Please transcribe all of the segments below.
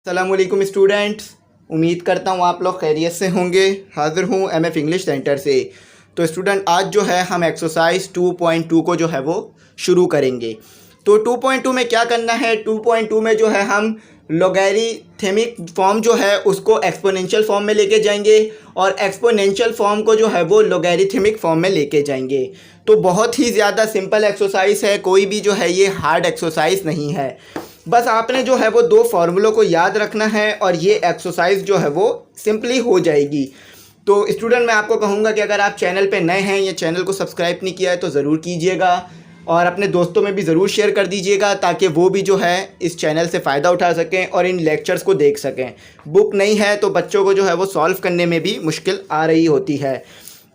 अस्सलामुअलैकुम स्टूडेंट्स, उम्मीद करता हूँ आप लोग खैरियत से होंगे। हाज़िर हूँ एमएफ इंग्लिश सेंटर से। तो स्टूडेंट, आज जो है हम एक्सरसाइज 2.2 को जो है वो शुरू करेंगे। तो 2.2 में क्या करना है, 2.2 में जो है हम लॉगरिथमिक फॉर्म जो है उसको एक्सपोनेंशियल फॉर्म में लेके जाएंगे और एक्सपोनेंशियल फॉर्म को जो है वो लॉगरिथमिक फॉर्म में लेके जाएंगे। तो बहुत ही ज़्यादा सिंपल एक्सरसाइज है, कोई भी जो है ये हार्ड एक्सरसाइज नहीं है। बस आपने जो है वो दो फार्मूलों को याद रखना है और ये एक्सरसाइज जो है वो सिंपली हो जाएगी। तो स्टूडेंट, मैं आपको कहूँगा कि अगर आप चैनल पे नए हैं या चैनल को सब्सक्राइब नहीं किया है तो ज़रूर कीजिएगा और अपने दोस्तों में भी ज़रूर शेयर कर दीजिएगा ताकि वो भी जो है इस चैनल से फ़ायदा उठा सकें और इन लेक्चर्स को देख सकें। बुक नहीं है तो बच्चों को जो है वो सॉल्व करने में भी मुश्किल आ रही होती है।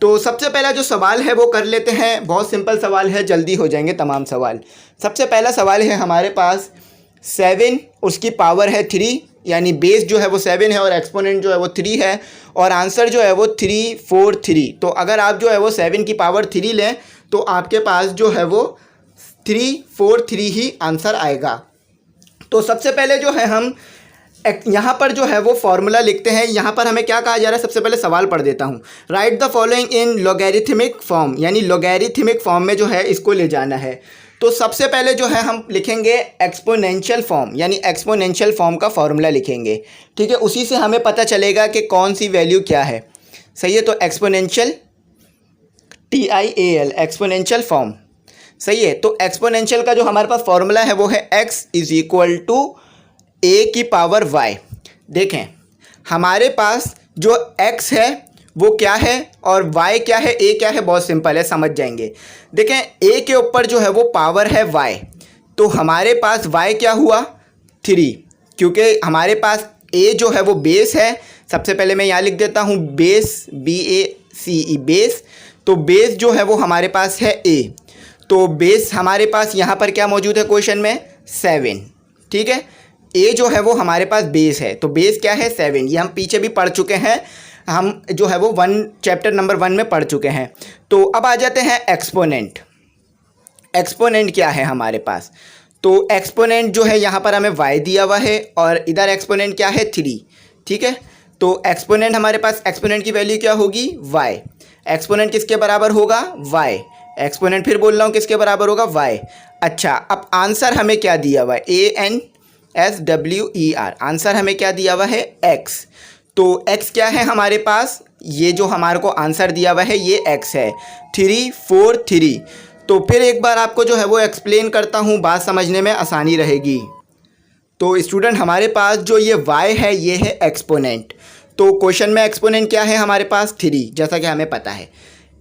तो सबसे पहला जो सवाल है वो कर लेते हैं। बहुत सिंपल सवाल है, जल्दी हो जाएंगे तमाम सवाल। सबसे पहला सवाल है हमारे पास 7, उसकी पावर है 3, यानी बेस जो है वो 7 है और एक्सपोनेंट जो है वो 3 है और आंसर जो है वो 3, 4, 3। तो अगर आप जो है वो 7 की पावर 3 लें तो आपके पास जो है वो 3, 4, 3 ही आंसर आएगा। तो सबसे पहले जो है हम यहाँ पर जो है वो फॉर्मूला लिखते हैं। यहाँ पर हमें क्या कहा जा रहा है, सबसे पहले सवाल पढ़ देता हूँ। Right the following in logarithmic form, यानी लॉगरिथमिक फॉर्म में जो है इसको ले जाना है। तो सबसे पहले जो है हम लिखेंगे एक्सपोनेंशियल फॉर्म, यानी एक्सपोनेंशियल फॉर्म का फॉर्मूला लिखेंगे। ठीक है, उसी से हमें पता चलेगा कि कौन सी वैल्यू क्या है। सही है, तो एक्सपोनेंशियल TIAL एक्सपोनेंशियल फॉर्म। सही है, तो एक्सपोनेंशियल का जो हमारे पास फॉर्मूला है वो है x = a की पावर y। देखें हमारे पास जो x है वो क्या है और y क्या है, a क्या है, बहुत सिंपल है, समझ जाएंगे। देखें a के ऊपर जो है वो पावर है y, तो हमारे पास y क्या हुआ 3, क्योंकि हमारे पास a जो है वो बेस है। सबसे पहले मैं यहाँ लिख देता हूँ बेस, BACE बेस। तो बेस जो है वो हमारे पास है a, तो बेस हमारे पास यहाँ पर क्या मौजूद है क्वेश्चन में 7। ठीक है, a जो है वो हमारे पास बेस है, तो बेस क्या है 7। ये हम पीछे भी पढ़ चुके हैं, हम जो है वो चैप्टर नंबर 1 में पढ़ चुके हैं। तो अब आ जाते हैं एक्सपोनेंट। एक्सपोनेंट क्या है हमारे पास, तो एक्सपोनेंट जो है यहाँ पर हमें y दिया हुआ है और इधर एक्सपोनेंट क्या है 3। ठीक है, तो एक्सपोनेंट हमारे पास, एक्सपोनेंट की वैल्यू क्या होगी y। एक्सपोनेंट किसके बराबर होगा y। एक्सपोनेंट फिर बोल रहा हूँ किसके बराबर होगा y। अच्छा, अब आंसर हमें क्या दिया हुआ है, ANSWER। आंसर हमें क्या दिया हुआ है x। तो x क्या है हमारे पास, ये जो हमारे को आंसर दिया हुआ है ये x है 3, 4, 3। तो फिर एक बार आपको जो है वो एक्सप्लेन करता हूँ, बात समझने में आसानी रहेगी। तो स्टूडेंट, हमारे पास जो ये y है ये है एक्सपोनेंट। तो क्वेश्चन में एक्सपोनेंट क्या है हमारे पास 3, जैसा कि हमें पता है।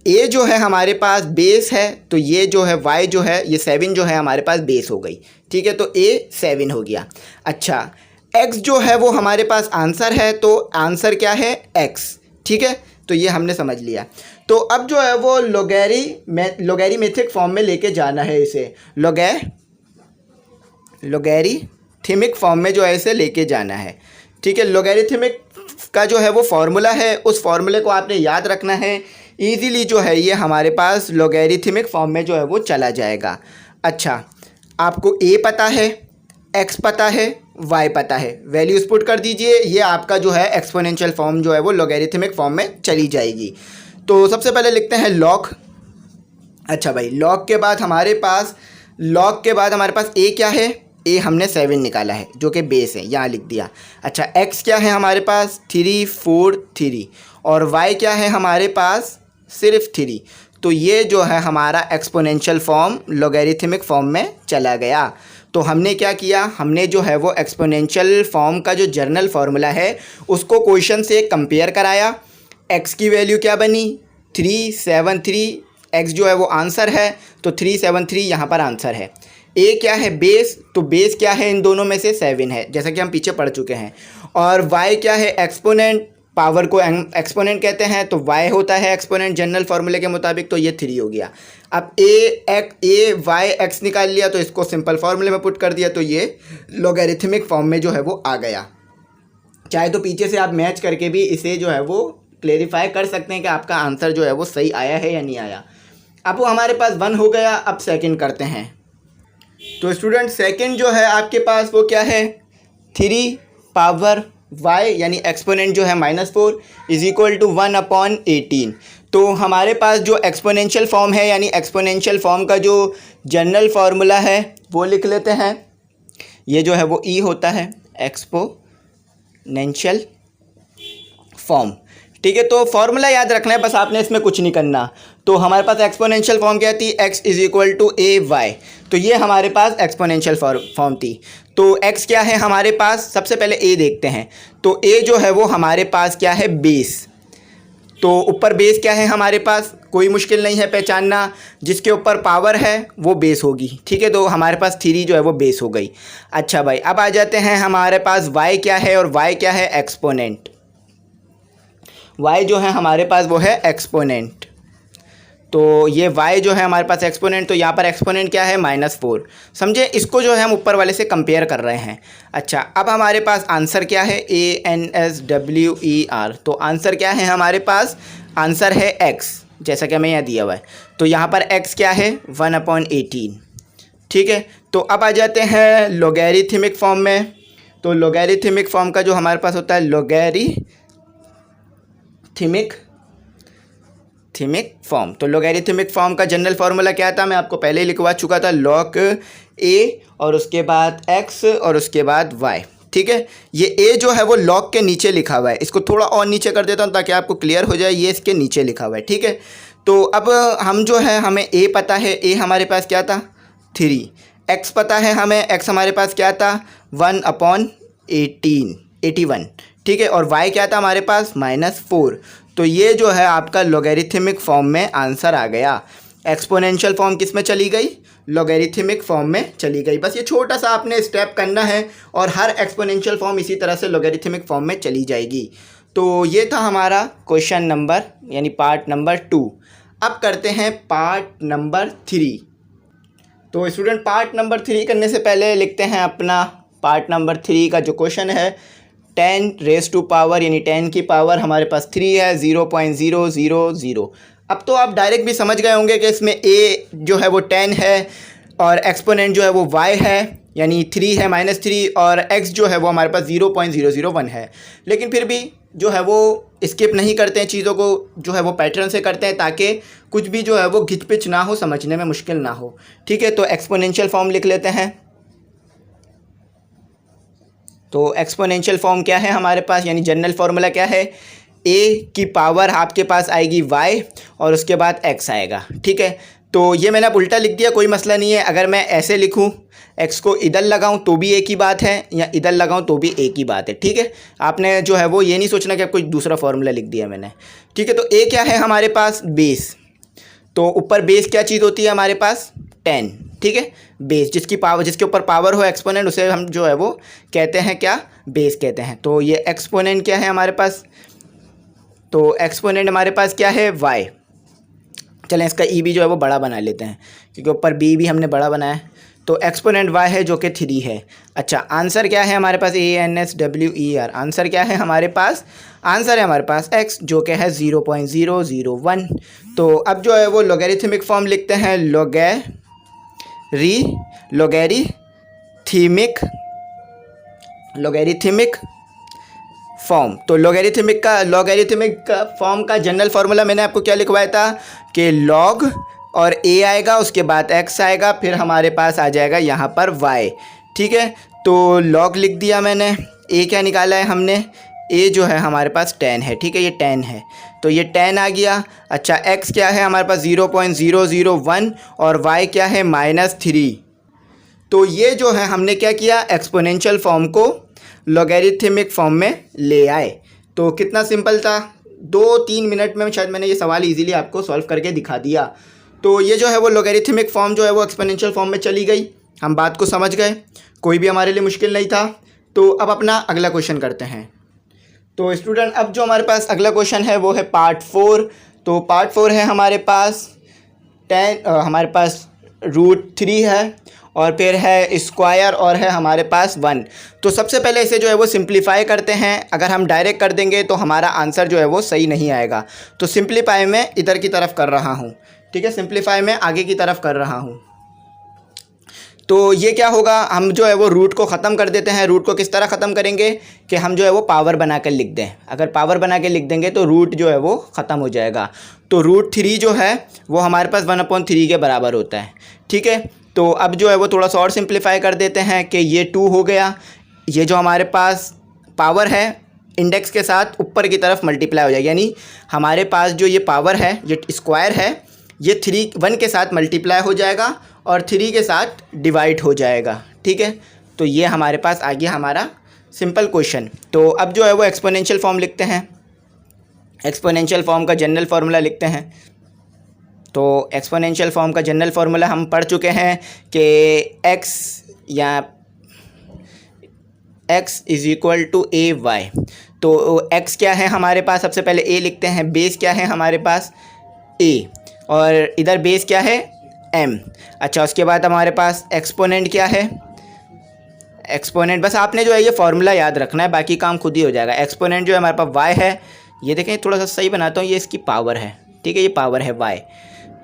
a जो है हमारे पास बेस है, तो ये जो है y जो है ये 7 जो है हमारे पास बेस हो गई। ठीक है, तो a 7 हो गया। अच्छा, x जो है वो हमारे पास आंसर है, तो आंसर क्या है x। ठीक है, तो ये हमने समझ लिया। तो अब जो है वो लॉगरिथमिक फॉर्म में लेके जाना है इसे, लॉगरिथमिक फॉर्म में जो है इसे लेके जाना है। ठीक है, लॉगरिथमिक का जो है वो फार्मूला है, उस फार्मूले को आपने याद रखना है। ईजीली जो है ये हमारे पास लॉगरिथमिक फॉर्म में जो है वो चला जाएगा। अच्छा, आपको a पता है, x पता है, y पता है, वैल्यूज पुट कर दीजिए, ये आपका जो है एक्सपोनेंशियल फॉर्म जो है वो लॉगरिथमिक फॉर्म में चली जाएगी। तो सबसे पहले लिखते हैं लॉग। अच्छा भाई, लॉग के बाद हमारे पास a क्या है, a हमने 7 निकाला है जो कि बेस है, यहाँ लिख दिया। अच्छा, x क्या है हमारे पास 3, 4, 3 और y क्या है हमारे पास सिर्फ 3। तो ये जो है हमारा एक्सपोनेंशियल फॉर्म लॉगरिथमिक फॉर्म में चला गया। तो हमने क्या किया, हमने जो है वो एक्सपोनेंशियल फॉर्म का जो जर्नल फार्मूला है उसको क्वेश्चन से कंपेयर कराया। x की वैल्यू क्या बनी 3, 7, 3। x जो है वो आंसर है, तो 3, 7, 3 यहाँ पर आंसर है। a क्या है बेस, तो बेस क्या है इन दोनों में से 7 है, जैसा कि हम पीछे पढ़ चुके हैं। और y क्या है एक्सपोनेंट, पावर को एक्सपोनेंट कहते हैं, तो y होता है एक्सपोनेंट जनरल फार्मूले के मुताबिक, तो ये 3 हो गया। अब y x निकाल लिया, तो इसको सिंपल फार्मूले में पुट कर दिया, तो ये लॉगरिथमिक फॉर्म में जो है वो आ गया। चाहे तो पीछे से आप मैच करके भी इसे जो है वो क्लेरिफाई कर सकते हैं कि आपका आंसर जो है वो सही आया है या नहीं आया। अब वो हमारे पास 1 हो गया। अब सेकंड करते हैं। तो स्टूडेंट, सेकंड जो है आपके पास वो क्या है 3, पावर y यानी एक्सपोनेंट जो है -4 इज इक्वल टू 1/18। तो हमारे पास जो एक्सपोनेंशियल फॉर्म है यानी एक्सपोनेंशियल फॉर्म का जो जनरल फार्मूला है वो लिख लेते हैं। ये जो है वो e होता है एक्सपोनेंशियल फॉर्म। ठीक है, तो फॉर्मूला याद रखना है, बस आपने इसमें कुछ नहीं करना। तो हमारे पास एक्सपोनेंशियल फॉर्म क्या थी, x is equal to A y. तो ये हमारे पास एक्सपोनेंशियल फॉर्म थी। तो x क्या है हमारे पास, सबसे पहले a देखते हैं। तो a जो है वो हमारे पास क्या है, बेस। तो ऊपर बेस क्या है हमारे पास, कोई मुश्किल नहीं है पहचानना, जिसके ऊपर पावर है वो बेस होगी। ठीक है, तो हमारे पास 3 जो है वो बेस हो गई। अच्छा भाई, अब आ जाते हैं हमारे पास y क्या है, और y क्या है, एक्सपोनेंट। y जो है हमारे पास वो है एक्सपोनेंट। तो ये y जो है हमारे पास एक्सपोनेंट, तो यहाँ पर एक्सपोनेंट क्या है, -4। समझे, इसको जो है हम ऊपर वाले से कंपेयर कर रहे हैं। अच्छा, अब हमारे पास आंसर क्या है, ANSWER। तो आंसर क्या है हमारे पास, आंसर है x, जैसा कि हमें यहाँ दिया हुआ है। तो यहाँ पर x क्या है, 1/18। ठीक है, तो अब आ जाते हैं लॉगरिथमिक फॉर्म में। तो लॉगरिथमिक फॉर्म का जो हमारे पास होता है लॉगरिथमिक फॉर्म। तो लॉगरिथमिक फॉर्म का जनरल फार्मूला क्या था, मैं आपको पहले ही लिखवा चुका था, log a और उसके बाद x और उसके बाद y। ठीक है, ये a जो है वो log के नीचे लिखा हुआ है, इसको थोड़ा और नीचे कर देता हूँ ताकि आपको क्लियर हो जाए। ये इसके नीचे लिखा हुआ है। ठीक है, तो अब हम जो है, हमें a पता है, a हमारे पास क्या था, 3। x पता है हमें, x हमारे पास क्या था, 1/81। ठीक है, और y क्या था हमारे पास, -4। तो ये जो है आपका लॉगरिथमिक फॉर्म में आंसर आ गया। एक्सपोनेंशियल फॉर्म किस में चली गई, लॉगरिथमिक फॉर्म में चली गई। बस ये छोटा सा आपने स्टेप करना है और हर एक्सपोनेंशियल फॉर्म इसी तरह से लॉगरिथमिक फॉर्म में चली जाएगी। तो ये था हमारा क्वेश्चन नंबर यानी पार्ट नंबर 2। अब करते हैं पार्ट नंबर 3। तो स्टूडेंट, पार्ट नंबर 3 करने से पहले लिखते हैं अपना पार्ट नंबर 3 का जो क्वेश्चन है। 10 रेज़ टू पावर यानी 10 की पावर हमारे पास 3 है, 0.000। अब तो आप डायरेक्ट भी समझ गए होंगे कि इसमें a जो है वो 10 है और एक्सपोनेंट जो है वो y है यानी 3 है, -3, और x जो है वो हमारे पास 0.001 है। लेकिन फिर भी जो है वो स्किप नहीं करते हैं चीज़ों को, जो है वो पैटर्न से करते हैं ताकि कुछ भी जो है वो घिचपिच ना हो, समझने में मुश्किल ना हो। ठीक है, तो एक्सपोनेंशियल फॉर्म लिख लेते हैं। तो एक्सपोनेंशियल फॉर्म क्या है हमारे पास, यानी जनरल फार्मूला क्या है, a की पावर आपके पास आएगी y और उसके बाद x आएगा। ठीक है, तो ये मैंने अब उल्टा लिख दिया, कोई मसला नहीं है। अगर मैं ऐसे लिखूं, x को इधर लगाऊं तो भी एक ही बात है, या इधर लगाऊं तो भी एक ही बात है। ठीक है, आपने जो है वो ये नहीं सोचना कि अब कोई दूसरा फार्मूला लिख दिया मैंने। ठीक है, तो a क्या है हमारे पास, बेस। तो ऊपर बेस क्या चीज़ होती है हमारे पास, 10। ठीक है, बेस जिसकी पावर, जिसके ऊपर पावर हो एक्सपोनेंट, उसे हम जो है वो कहते हैं क्या, बेस कहते हैं। तो ये एक्सपोनेंट क्या है हमारे पास, तो एक्सपोनेंट हमारे पास क्या है, y। चलें इसका e भी जो है वो बड़ा बना लेते हैं क्योंकि ऊपर b भी हमने बड़ा बनाया है। तो एक्सपोनेंट y है जो कि 3 है। अच्छा, आंसर क्या है हमारे पास, ANSWER। आंसर क्या है हमारे पास, आंसर है हमारे पास x जो कि है 0.001। तो अब जो है वो लॉगरिथमिक फॉर्म लिखते हैं, लॉगरिथमिक फॉर्म। तो लॉगरिथमिक फॉर्म का जनरल फार्मूला मैंने आपको क्या लिखवाया था कि log और a आएगा, उसके बाद x आएगा, फिर हमारे पास आ जाएगा यहाँ पर y। ठीक है, तो log लिख दिया मैंने। a क्या निकाला है हमने, a जो है हमारे पास 10 है। ठीक है, ये 10 है, तो ये 10 आ गया। अच्छा, x क्या है हमारे पास 0.001 और y क्या है -3। तो ये जो है हमने क्या किया, एक्सपोनेंशियल फॉर्म को लॉगरिथमिक फॉर्म में ले आए। तो कितना सिंपल था, 2-3 मिनट में शायद मैंने ये सवाल इजीली आपको सॉल्व करके दिखा दिया। तो ये जो है वो लॉगरिथमिक फॉर्म जो है वो एक्सपोनेंशियल फॉर्म में चली गई, हम बात को समझ गए, कोई भी हमारे लिए मुश्किल नहीं था। तो अब अपना अगला क्वेश्चन करते हैं। तो स्टूडेंट, अब जो हमारे पास अगला क्वेश्चन है वो है पार्ट 4। तो पार्ट 4 है हमारे पास 10, हमारे पास √3 है और फिर है स्क्वायर और है हमारे पास 1। तो सबसे पहले इसे जो है वो सिंप्लीफाई करते हैं। अगर हम डायरेक्ट कर देंगे तो हमारा आंसर जो है वो सही नहीं आएगा। तो सिंप्लीफाई में इधर की तरफ कर रहा हूँ। ठीक है, सिंप्लीफाई में आगे की तरफ कर रहा हूँ। तो ये क्या होगा, हम जो है वो रूट को ख़त्म कर देते हैं। रूट को किस तरह ख़त्म करेंगे कि हम जो है वो पावर बना कर लिख दें। अगर पावर बना के लिख देंगे तो रूट जो है वो ख़त्म हो जाएगा। तो √3 जो है वो हमारे पास 1/3 के बराबर होता है। ठीक है, तो अब जो है वो थोड़ा सा और सिंप्लीफाई कर देते हैं कि ये 2 हो गया, ये जो हमारे पास पावर है इंडेक्स के साथ ऊपर की तरफ मल्टीप्लाई हो जाएगी, यानी हमारे पास जो ये पावर है, ये स्क्वायर है, ये 1 के साथ मल्टीप्लाई हो जाएगा और 3 के साथ डिवाइड हो जाएगा। ठीक है, तो ये हमारे पास आ गया हमारा सिंपल क्वेश्चन। तो अब जो है वो एक्सपोनेंशियल फॉर्म लिखते हैं। एक्सपोनेंशियल फॉर्म का जनरल फार्मूला लिखते हैं। तो एक्सपोनेंशियल फॉर्म का जनरल फार्मूला हम पढ़ चुके हैं कि x is equal to AY। तो x क्या है हमारे पास, सबसे पहले a लिखते हैं। बेस क्या है हमारे पास a, और इधर बेस क्या है m। अच्छा, उसके बाद हमारे पास एक्सपोनेंट क्या है, एक्सपोनेंट बस आपने जो है ये फार्मूला याद रखना है, बाकी काम खुद ही हो जाएगा। एक्सपोनेंट जो है हमारे पास y है, ये देखें थोड़ा सा सही बनाता हूँ, ये इसकी पावर है। ठीक है, ये पावर है y।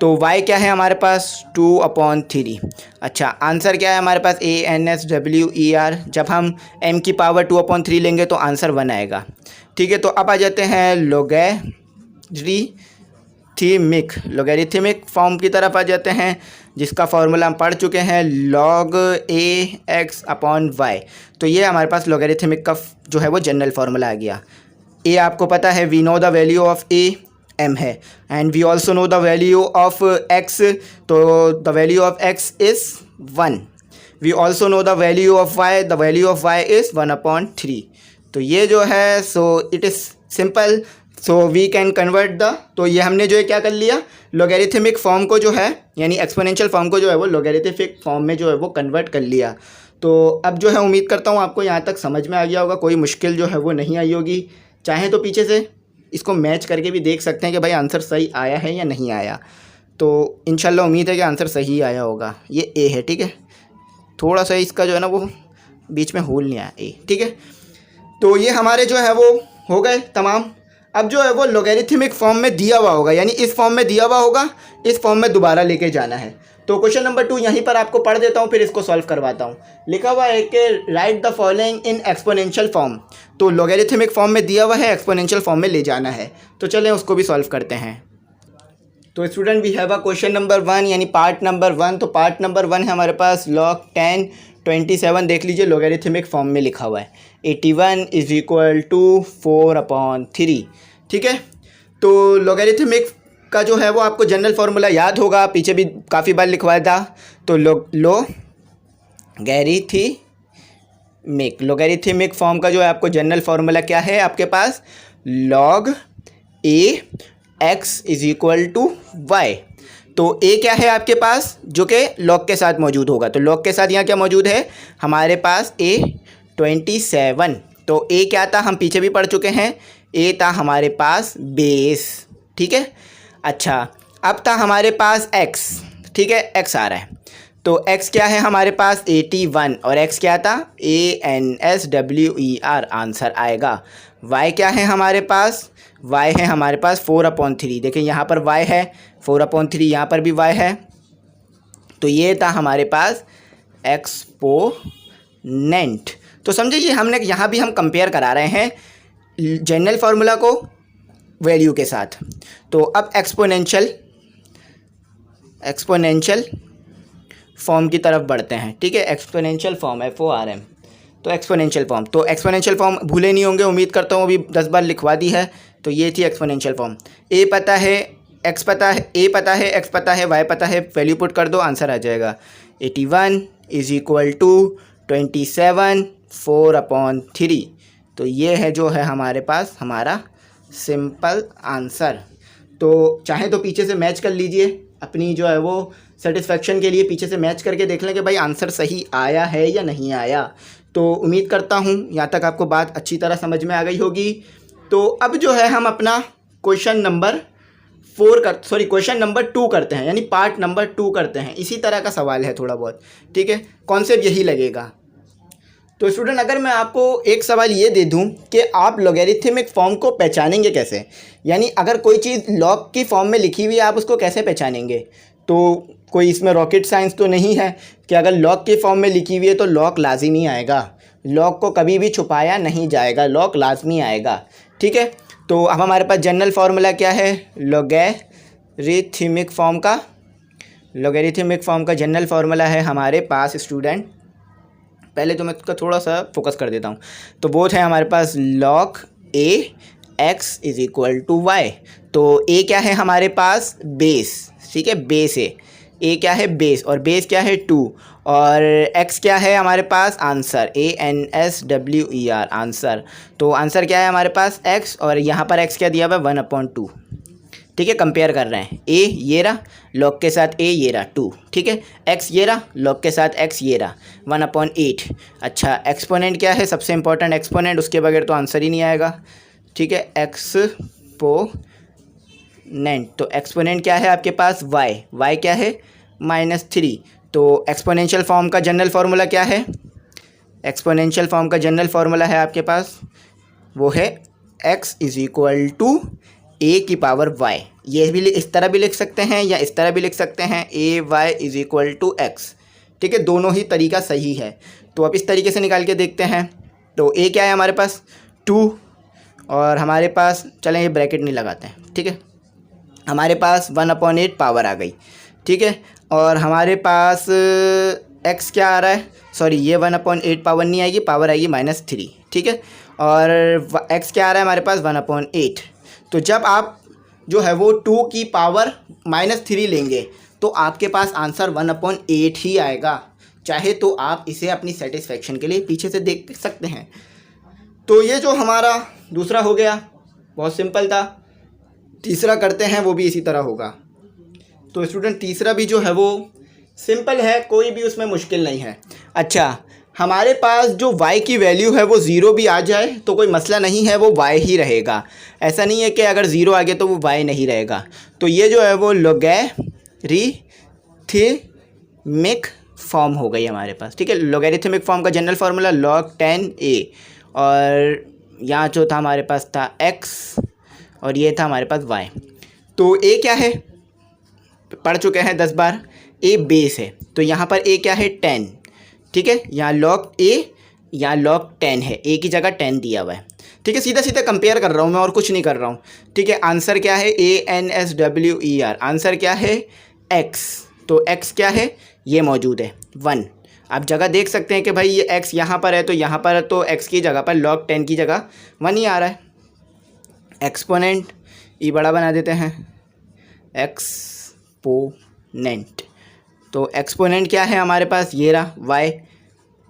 तो y क्या है हमारे पास 2/3। अच्छा, आंसर क्या है हमारे पास ANSWER। जब हम m की पावर 2/3 लेंगे तो आंसर 1 आएगा। ठीक है, तो अब आ जाते हैं लोगैरिथमिक फॉर्म की तरफ आ जाते हैं, जिसका फार्मूला हम पढ़ चुके हैं, log AX/y। तो ये हमारे पास लोगैरिथमिक का जो है वो जनरल फार्मूला आ गया। a आपको पता है, we know the value of a m है, and we also know the value of x। तो the value of x is 1। We also know the value of y, the value of y is 1/3। तो ये जो है, so it is simple, so we can convert the. तो ये हमने जो है क्या कर लिया, लोगैरिथमिक फॉर्म को जो है, यानी एक्सपोनेंशियल फॉर्म को जो है वो लोगैरिथमिक फॉर्म में जो है वो कन्वर्ट कर लिया। तो अब जो है उम्मीद करता हूँ आपको यहाँ तक समझ में आ गया होगा, कोई मुश्किल जो है वो नहीं आई होगी। चाहे तो पीछे से इसको मैच करके भी देख सकते हैं कि भाई आंसर सही आया है या नहीं आया। तो इंशाल्लाह उम्मीद है कि आंसर सही आया होगा। ये ए है, ठीक है, थोड़ा सा इसका जो है ना वो बीच में होल नहीं आया, ए। ठीक है, तो ये हमारे जो है वो हो गए तमाम। अब जो है वो लोगैरिथमिक फॉर्म में दिया हुआ होगा, यानी इस फॉर्म में दिया हुआ होगा, इस फॉर्म में दोबारा लेके जाना है। तो क्वेश्चन नंबर 2 यहीं पर आपको पढ़ देता हूँ, फिर इसको सॉल्व करवाता हूँ। लिखा हुआ है कि right the following in exponential form. तो लोगैरिथमिक फॉर्म में दिया हुआ है, एक्सपोनेंशियल फॉर्म में ले जाना है। तो चलें उसको भी सॉल्व करते हैं। तो student, we have a question number 1, यानी पार्ट नंबर 1। तो पार्ट नंबर 1 है हमारे पास log 10/27। देख लीजिए, लोगैरिथमिक फॉर्म में लिखा हुआ है 81 इज़ इक्वल टू 4/3। ठीक है, तो लोगैरिथमिक का जो है वो आपको जनरल फार्मूला याद होगा, पीछे भी काफ़ी बार लिखवाया था। तो लोगैरिथमिक फॉर्म का जो है आपको जनरल फार्मूला क्या है आपके पास, log AX is equal to y। तो a क्या है आपके पास, जो कि log के साथ मौजूद होगा। तो log के साथ यहाँ क्या मौजूद है हमारे पास, a 27। तो a क्या था, हम पीछे भी पढ़ चुके हैं, a था हमारे पास बेस। ठीक है, अच्छा, अब था हमारे पास x। ठीक है, x आ रहा है, तो x क्या है हमारे पास 81, और x क्या था ANSWER, आंसर आएगा। y क्या है हमारे पास, y है हमारे पास 4/3। देखिए यहाँ पर y है 4/3, यहाँ पर भी y है। तो ये था हमारे पास एक्सपोनेंट। तो समझिए, ये हमने यहाँ भी हम कंपेयर करा रहे हैं जनरल फार्मूला को वैल्यू के साथ। तो अब एक्सपोनेंशियल फॉर्म की तरफ बढ़ते हैं। ठीक है, एक्सपोनेंशियल फॉर्म FORM। तो एक्सपोनेंशियल फॉर्म भूले नहीं होंगे, उम्मीद करता हूँ अभी 10 बार लिखवा दी है। तो ये थी एक्सपोनेंशियल फॉर्म। a पता है, x पता है, a पता है, x पता है, y पता है, वैल्यू पुट कर दो, आंसर आ जाएगा 81 इज़ इक्वल टू 27 4/3। तो ये है जो है हमारे पास हमारा सिंपल आंसर। तो चाहे तो पीछे से मैच कर लीजिए, अपनी जो है वो सेटिस्फेक्शन के लिए पीछे से मैच करके देख लें कि भाई आंसर सही आया है या नहीं आया। तो उम्मीद करता हूँ यहाँ तक आपको बात अच्छी तरह समझ में आ गई होगी। तो अब जो है हम अपना क्वेश्चन नंबर 2 करते हैं, यानी पार्ट नंबर 2 करते हैं। इसी तरह का सवाल है थोड़ा बहुत। ठीक है, कॉन्सेप्ट यही लगेगा। तो स्टूडेंट, अगर मैं आपको एक सवाल ये दे दूं कि आप लोगैरिथमिक फॉर्म को पहचानेंगे कैसे, यानी अगर कोई चीज़ लॉग की फॉर्म में लिखी हुई है आप उसको कैसे पहचानेंगे। तो कोई इसमें रॉकेट साइंस तो नहीं है कि अगर लॉग के फॉर्म में लिखी हुई है तो लॉग लाजिमी आएगा। लॉग को कभी भी छुपाया नहीं जाएगा, लॉग लाजमी आएगा। ठीक है, तो अब हमारे पास जनरल फार्मूला क्या है, लॉगरिथमिक फॉर्म का जनरल फार्मूला है हमारे पास स्टूडेंट। पहले तो मैं इसका थोड़ा सा फोकस कर देता हूँ। तो वो है हमारे पास log a x is equal to y. तो a क्या है हमारे पास, बेस। ठीक है, बेस है, a क्या है बेस, और बेस क्या है 2, और x क्या है हमारे पास, आंसर, ANSWER आंसर। तो आंसर क्या है हमारे पास x, और यहाँ पर x क्या दिया हुआ है 1/2। ठीक है, कंपेयर कर रहे हैं, a ये रहा लॉग के साथ a ये रहा 2। ठीक है, x ये रहा लॉग के साथ x ये रहा 1/8। अच्छा, एक्सपोनेंट क्या है, सबसे इंपॉर्टेंट एक्सपोनेंट, उसके बगैर तो आंसर ही नहीं आएगा। ठीक है, एक्सपोनेंट, तो एक्सपोनेंट क्या है आपके पास y क्या है -3। तो एक्सपोनेंशियल फॉर्म का जनरल फार्मूला क्या है, एक्सपोनेंशियल फॉर्म का जनरल फार्मूला है आपके पास, वो है x is equal to a की पावर y। ये भी इस तरह भी लिख सकते हैं या इस तरह भी लिख सकते हैं, ay is equal to x। ठीक है, दोनों ही तरीका सही है। तो अब इस तरीके से निकाल के देखते हैं। तो a क्या है हमारे पास 2, और हमारे पास, चलें ये ब्रैकेट नहीं लगाते हैं। ठीक है, हमारे पास 1/8 पावर आ गई। ठीक है, और हमारे पास x क्या आ रहा है, सॉरी ये 1/8 पावर नहीं आएगी, पावर आएगी -3। ठीक है, और x क्या आ रहा है हमारे पास 1/8। तो जब आप जो है वो 2 की पावर -3 लेंगे तो आपके पास आंसर 1/8 ही आएगा। चाहे तो आप इसे अपनी सेटिस्फेक्शन के लिए पीछे से देख सकते हैं। तो ये जो हमारा दूसरा हो गया, बहुत सिंपल था। तीसरा करते हैं, वो भी इसी तरह होगा। तो स्टूडेंट तीसरा भी जो है वो सिंपल है, कोई भी उसमें मुश्किल नहीं है। अच्छा, हमारे पास जो y की वैल्यू है वो 0 भी आ जाए तो कोई मसला नहीं है, वो y ही रहेगा। ऐसा नहीं है कि अगर 0 आ गया तो वो y नहीं रहेगा। तो ये जो है वो लॉगरिथमिक फॉर्म हो गई हमारे पास। ठीक है, लॉगरिथमिक फॉर्म का जनरल फार्मूला log 10a, और यहाँ जो था हमारे पास था x, और ये था हमारे पास y। तो a क्या है, पढ़ चुके हैं 10 बार, a बेस है। तो यहाँ पर a क्या है 10। ठीक है, यहाँ log a या log 10 है, a की जगह 10 दिया हुआ है। ठीक है, सीधा सीधा कंपेयर कर रहा हूँ मैं, और कुछ नहीं कर रहा हूँ। ठीक है, आंसर क्या है ANSWER, आंसर क्या है x। तो x क्या है, ये मौजूद है 1। आप जगह देख सकते हैं कि भाई ये x यहाँ पर है, तो यहाँ पर तो x की जगह पर log 10 की जगह 1 ही आ रहा है। एक्सपोनेंट ई बड़ा बना देते हैं, एक्सपोनेंट। तो एक्सपोनेंट क्या है हमारे पास, ये रहा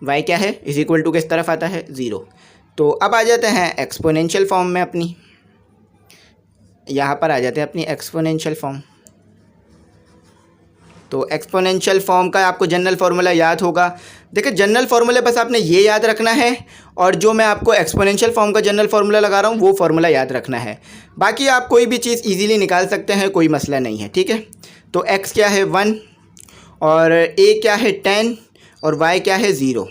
y क्या है इज इक्वल टू किस तरफ आता है 0। तो अब आ जाते हैं एक्सपोनेंशियल फॉर्म में अपनी, यहाँ पर आ जाते हैं अपनी एक्सपोनेंशियल फॉर्म। तो एक्सपोनेंशियल फॉर्म का आपको जनरल फार्मूला याद होगा। देखिए, जनरल फार्मूले बस आपने ये याद रखना है, और जो मैं आपको एक्सपोनेंशियल फॉर्म का जनरल फार्मूला लगा रहा हूँ वो फार्मूला याद रखना है। बाकी आप कोई भी चीज़ इजीली निकाल सकते हैं, कोई मसला नहीं है। ठीक है, तो x क्या है 1, और a क्या है 10, और y क्या है 0।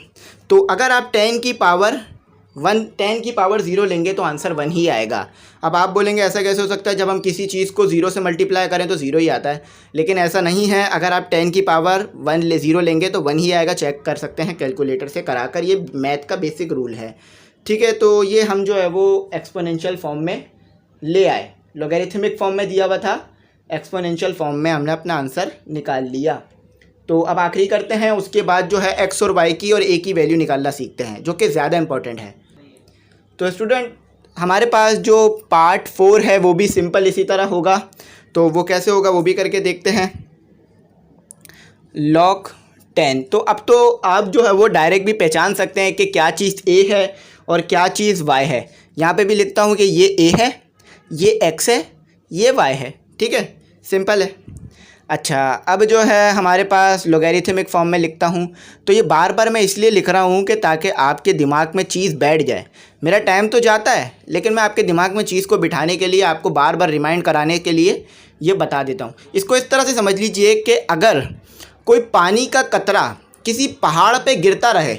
तो अगर आप 10 की पावर 0 लेंगे तो आंसर 1 ही आएगा। अब आप बोलेंगे ऐसा कैसे हो सकता है, जब हम किसी चीज़ को 0 से मल्टीप्लाई करें तो 0 ही आता है। लेकिन ऐसा नहीं है, अगर आप 10 की पावर 0 लेंगे तो 1 ही आएगा। चेक कर सकते हैं कैलकुलेटर से कराकर, ये मैथ का बेसिक रूल है। ठीक है, तो ये हम जो है वो एक्सपोनेंशियल फॉर्म में ले आए। लॉगरिथमिक फॉर्म में दिया हुआ था, एक्सपोनेंशियल फॉर्म में हमने अपना आंसर निकाल लिया। तो अब आखिरी करते हैं, उसके बाद जो है x और y की और a की वैल्यू निकालना सीखते हैं, जो कि ज़्यादा इंपॉर्टेंट है। तो स्टूडेंट हमारे पास जो पार्ट 4 है वो भी सिंपल इसी तरह होगा। तो वो कैसे होगा वो भी करके देखते हैं। log 10, तो अब तो आप जो है वो डायरेक्ट भी पहचान सकते हैं कि क्या चीज़ a है और क्या चीज़ y है। यहाँ पे भी लिखता हूँ कि ये a है, ये x है, ये y है। ठीक है, सिंपल है। अच्छा, अब जो है हमारे पास लॉगरिथमिक फॉर्म में लिखता हूँ। तो ये बार बार मैं इसलिए लिख रहा हूँ कि ताकि आपके दिमाग में चीज़ बैठ जाए। मेरा टाइम तो जाता है, लेकिन मैं आपके दिमाग में चीज़ को बिठाने के लिए, आपको बार बार रिमाइंड कराने के लिए ये बता देता हूँ। इसको इस तरह से समझ लीजिए कि अगर कोई पानी का कतरा किसी पहाड़ पे गिरता रहे,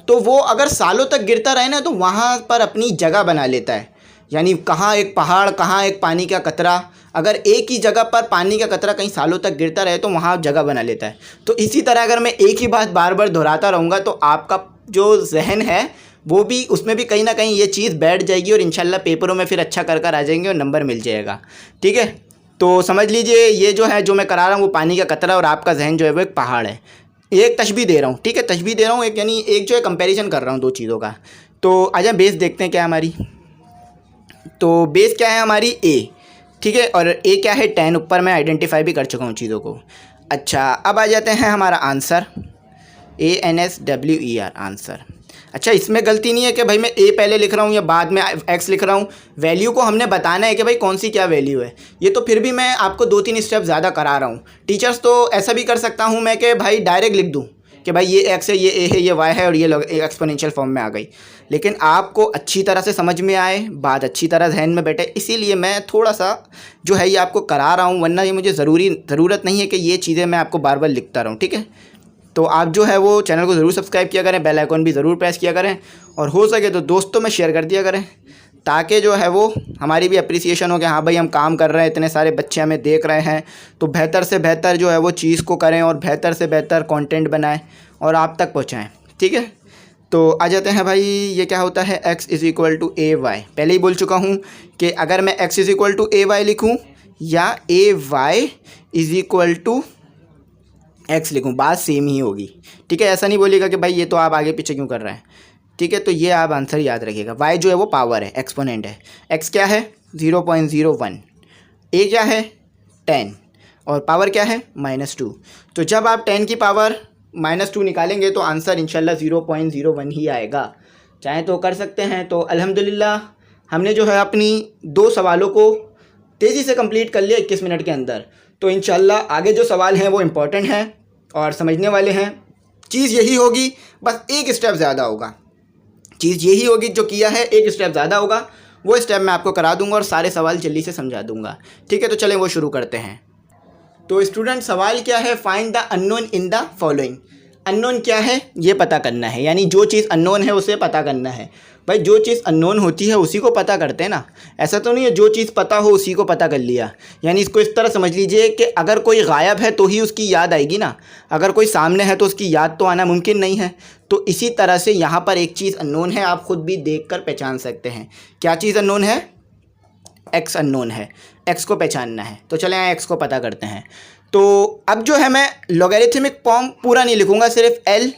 तो वो अगर सालों तक गिरता रहे ना, तो वहाँ पर अपनी जगह बना लेता है। यानी कहाँ एक पहाड़, कहाँ एक पानी का कतरा। अगर एक ही जगह पर पानी का कतरा कहीं सालों तक गिरता रहे तो वहाँ जगह बना लेता है। तो इसी तरह अगर मैं एक ही बात बार बार दोहराता रहूँगा तो आपका जो जहन है वो भी, उसमें भी कहीं ना कहीं ये चीज़ बैठ जाएगी और इंशाल्लाह पेपरों में फिर अच्छा कर आ जाएंगे और नंबर मिल जाएगा। ठीक है, तो समझ लीजिए ये जो है, जो मैं करा रहा हूँ वो पानी का कतरा और आपका जहन जो है वो एक पहाड़ है। एक तशबीह दे रहा हूँ, ठीक है, तशबीह दे रहा हूँ एक, यानी एक जो है कंपैरिजन कर रहा हूँ दो चीज़ों का। तो आजा बेस देखते हैं क्या है हमारी। तो बेस क्या है हमारी ए, ठीक है, और ए क्या है 10। ऊपर मैं आइडेंटिफाई भी कर चुका हूँ चीज़ों को। अच्छा, अब आ जाते हैं हमारा आंसर, ANSWER आंसर। अच्छा, इसमें गलती नहीं है कि भाई मैं ए पहले लिख रहा हूँ या बाद में एक्स लिख रहा हूँ। वैल्यू को हमने बताना है कि भाई कौन सी क्या वैल्यू है। ये तो फिर भी मैं आपको 2-3 स्टेप ज़्यादा करा रहा हूँ। टीचर्स तो ऐसा भी कर सकता हूँ मैं कि भाई डायरेक्ट लिख दूँ कि भाई ये एक्स है, ये ए है, ये वाई है और ये एक्सपोनेंशियल फॉर्म में आ गई। लेकिन आपको अच्छी तरह से समझ में आए, बात अच्छी तरह जहन में बैठे, इसीलिए मैं थोड़ा सा जो है ये आपको करा रहा हूँ, वरना ये मुझे ज़रूरत नहीं है कि ये चीज़ें मैं आपको बार बार लिखता रहूँ। ठीक है, तो आप जो है वो चैनल को ज़रूर सब्सक्राइब किया करें, बेल आइकन भी ज़रूर प्रेस किया करें और हो सके तो दोस्तों में शेयर कर दिया करें, ताकि जो है वो हमारी भी अप्रिसिएशन हो कि हाँ भाई हम काम कर रहे हैं, इतने सारे बच्चे हमें देख रहे हैं, तो बेहतर से बेहतर जो है वो चीज़ को करें और बेहतर से बेहतर कंटेंट बनाएं और आप तक पहुँचाएँ। ठीक है, तो आ जाते हैं भाई, ये क्या होता है x is equal to A Y. पहले ही बोल चुका हूँ कि अगर मैं x is equal to A Y लिखूँ या A Y is equal to X लिखूँ, बात सेम ही होगी। ठीक है, ऐसा नहीं बोलिएगा कि भाई ये तो आप आगे पीछे क्यों कर रहे हैं। ठीक है, तो ये आप आंसर याद रखिएगा। y जो है वो पावर है, एक्सपोनेंट है। x क्या है 0.01, a क्या है 10 और पावर क्या है -2। तो जब आप 10 की पावर -2 निकालेंगे तो आंसर इंशाल्लाह 0.01 ही आएगा। चाहे तो कर सकते हैं। तो अल्हम्दुलिल्लाह हमने जो है अपनी 2 सवालों को तेज़ी से कंप्लीट कर लिया 21 मिनट के अंदर। तो इंशाल्लाह आगे जो सवाल हैं वो इम्पोर्टेंट हैं और समझने वाले हैं। चीज़ यही होगी, बस एक स्टेप ज़्यादा होगा। चीज़ यही होगी, जो किया है एक स्टेप ज़्यादा होगा, वो स्टेप मैं आपको करा दूंगा और सारे सवाल जल्दी से समझा दूंगा। ठीक है, तो चलें वो शुरू करते हैं। तो स्टूडेंट, सवाल क्या है, find the unknown in the following. Unknown क्या है ये पता करना है, यानी जो चीज़ अननोन है उसे पता करना है। भाई जो चीज़ अननोन होती है उसी को पता करते हैं ना, ऐसा तो नहीं है जो चीज़ पता हो उसी को पता कर लिया। यानी इसको इस तरह समझ लीजिए कि अगर कोई गायब है तो ही उसकी याद आएगी ना, अगर कोई सामने है तो उसकी याद तो आना मुमकिन नहीं है। तो इसी तरह से यहाँ पर एक चीज़ अननोन है, आप खुद भी देख कर पहचान सकते हैं। क्या चीज़ अननोन है? एक्स अननोन है, एक्स को पहचानना है। तो चले एक्स को पता करते हैं। तो अब जो है मैं लॉगरिथमिक फॉर्म पूरा नहीं लिखूंगा, सिर्फ एल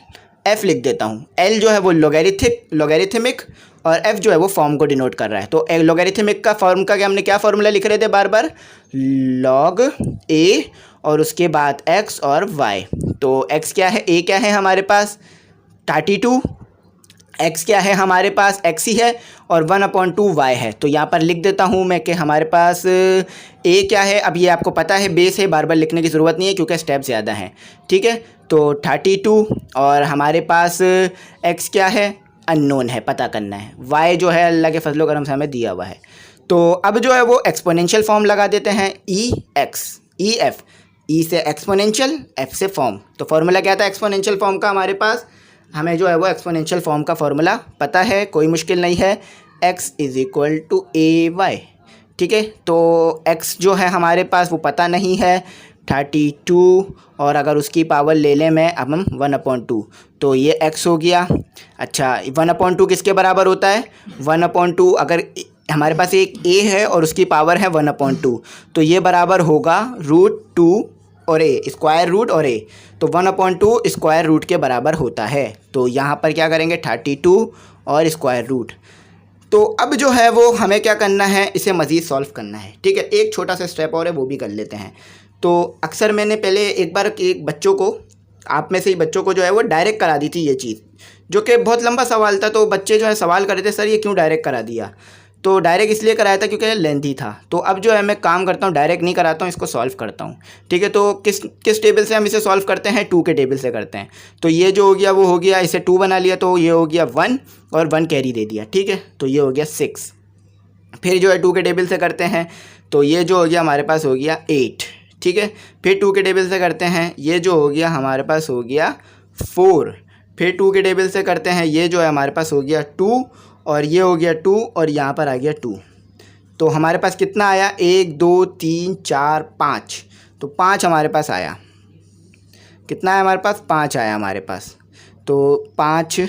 एफ लिख देता हूँ। एल जो है वो लॉगरिथमिक और एफ जो है वो फॉर्म को डिनोट कर रहा है। तो लॉगरिथमिक का फॉर्म का हमने क्या फॉर्मूला लिख रहे थे बार बार, लॉग ए और उसके बाद एक्स और वाई। तो एक्स क्या है, ए क्या है हमारे पास 32, एक्स क्या है हमारे पास एक्स ही है और 1/2 वाई है। तो यहाँ पर लिख देता हूँ मैं कि हमारे पास ए क्या है, अब ये आपको पता है बेस है, बार बार लिखने की ज़रूरत नहीं है क्योंकि स्टेप ज़्यादा हैं। ठीक है, तो 32 और हमारे पास एक्स क्या है अननोन है, पता करना है। वाई जो है अल्लाह के फजलो करम से हमें दिया हुआ है। तो अब जो है वो एक्सपोनेंशियल फॉर्म लगा देते हैं, ई एक्स ई एफ, ई से एक्सपोनेंशियल, एफ से फॉर्म। तो फॉर्मूला क्या था एक्सपोनेंशियल फॉर्म का, हमारे पास हमें जो है वो एक्सपोनेंशियल फॉर्म का फॉर्मूला पता है, कोई मुश्किल नहीं है, x is equal to A y. ठीक है, तो x जो है हमारे पास वो पता नहीं है 32 और अगर उसकी पावर ले लें मैं अब हम 1/2, तो ये x हो गया। अच्छा 1/2 किसके बराबर होता है, 1/2 अगर हमारे पास एक a है और उसकी पावर है 1/2 तो ये बराबर होगा √2 और ए, स्क्वायर रूट और ए। तो 1/2 स्क्वायर रूट के बराबर होता है। तो यहाँ पर क्या करेंगे 32 और स्क्वायर रूट। तो अब जो है वो हमें क्या करना है, इसे मज़ीद सॉल्व करना है। ठीक है, एक छोटा सा स्टेप और है वो भी कर लेते हैं। तो अक्सर मैंने पहले एक बार एक बच्चों को, आप में से ही बच्चों को जो है वो डायरेक्ट करा दी थी ये चीज़, जो कि बहुत लंबा सवाल था। तो बच्चे जो है सवाल कर रहे थे सर ये क्यों डायरेक्ट करा दिया, तो डायरेक्ट इसलिए कराया था क्योंकि लेंथी था। तो अब जो है मैं काम करता हूँ डायरेक्ट नहीं कराता हूँ, इसको सॉल्व करता हूँ। ठीक है, तो किस टेबल से हम इसे सॉल्व करते हैं, 2 के टेबल से करते हैं। तो ये जो हो गया वो हो गया, इसे 2 बना लिया तो ये हो गया 1 और 1 कैरी दे दिया। ठीक है, तो ये हो गया 6। फिर जो है 2 के टेबल से करते हैं तो ये जो हो गया हमारे पास हो गया 8। ठीक है, फिर 2 के टेबल से करते हैं, ये जो हो गया हमारे पास हो गया 4। फिर 2 के टेबल से करते हैं, ये जो है हमारे पास हो गया 2 और ये हो गया 2 और यहाँ पर आ गया 2। तो हमारे पास कितना आया, 1 2 3 4 5, तो 5 हमारे पास आया। कितना है हमारे पास, 5 आया हमारे पास। तो 5,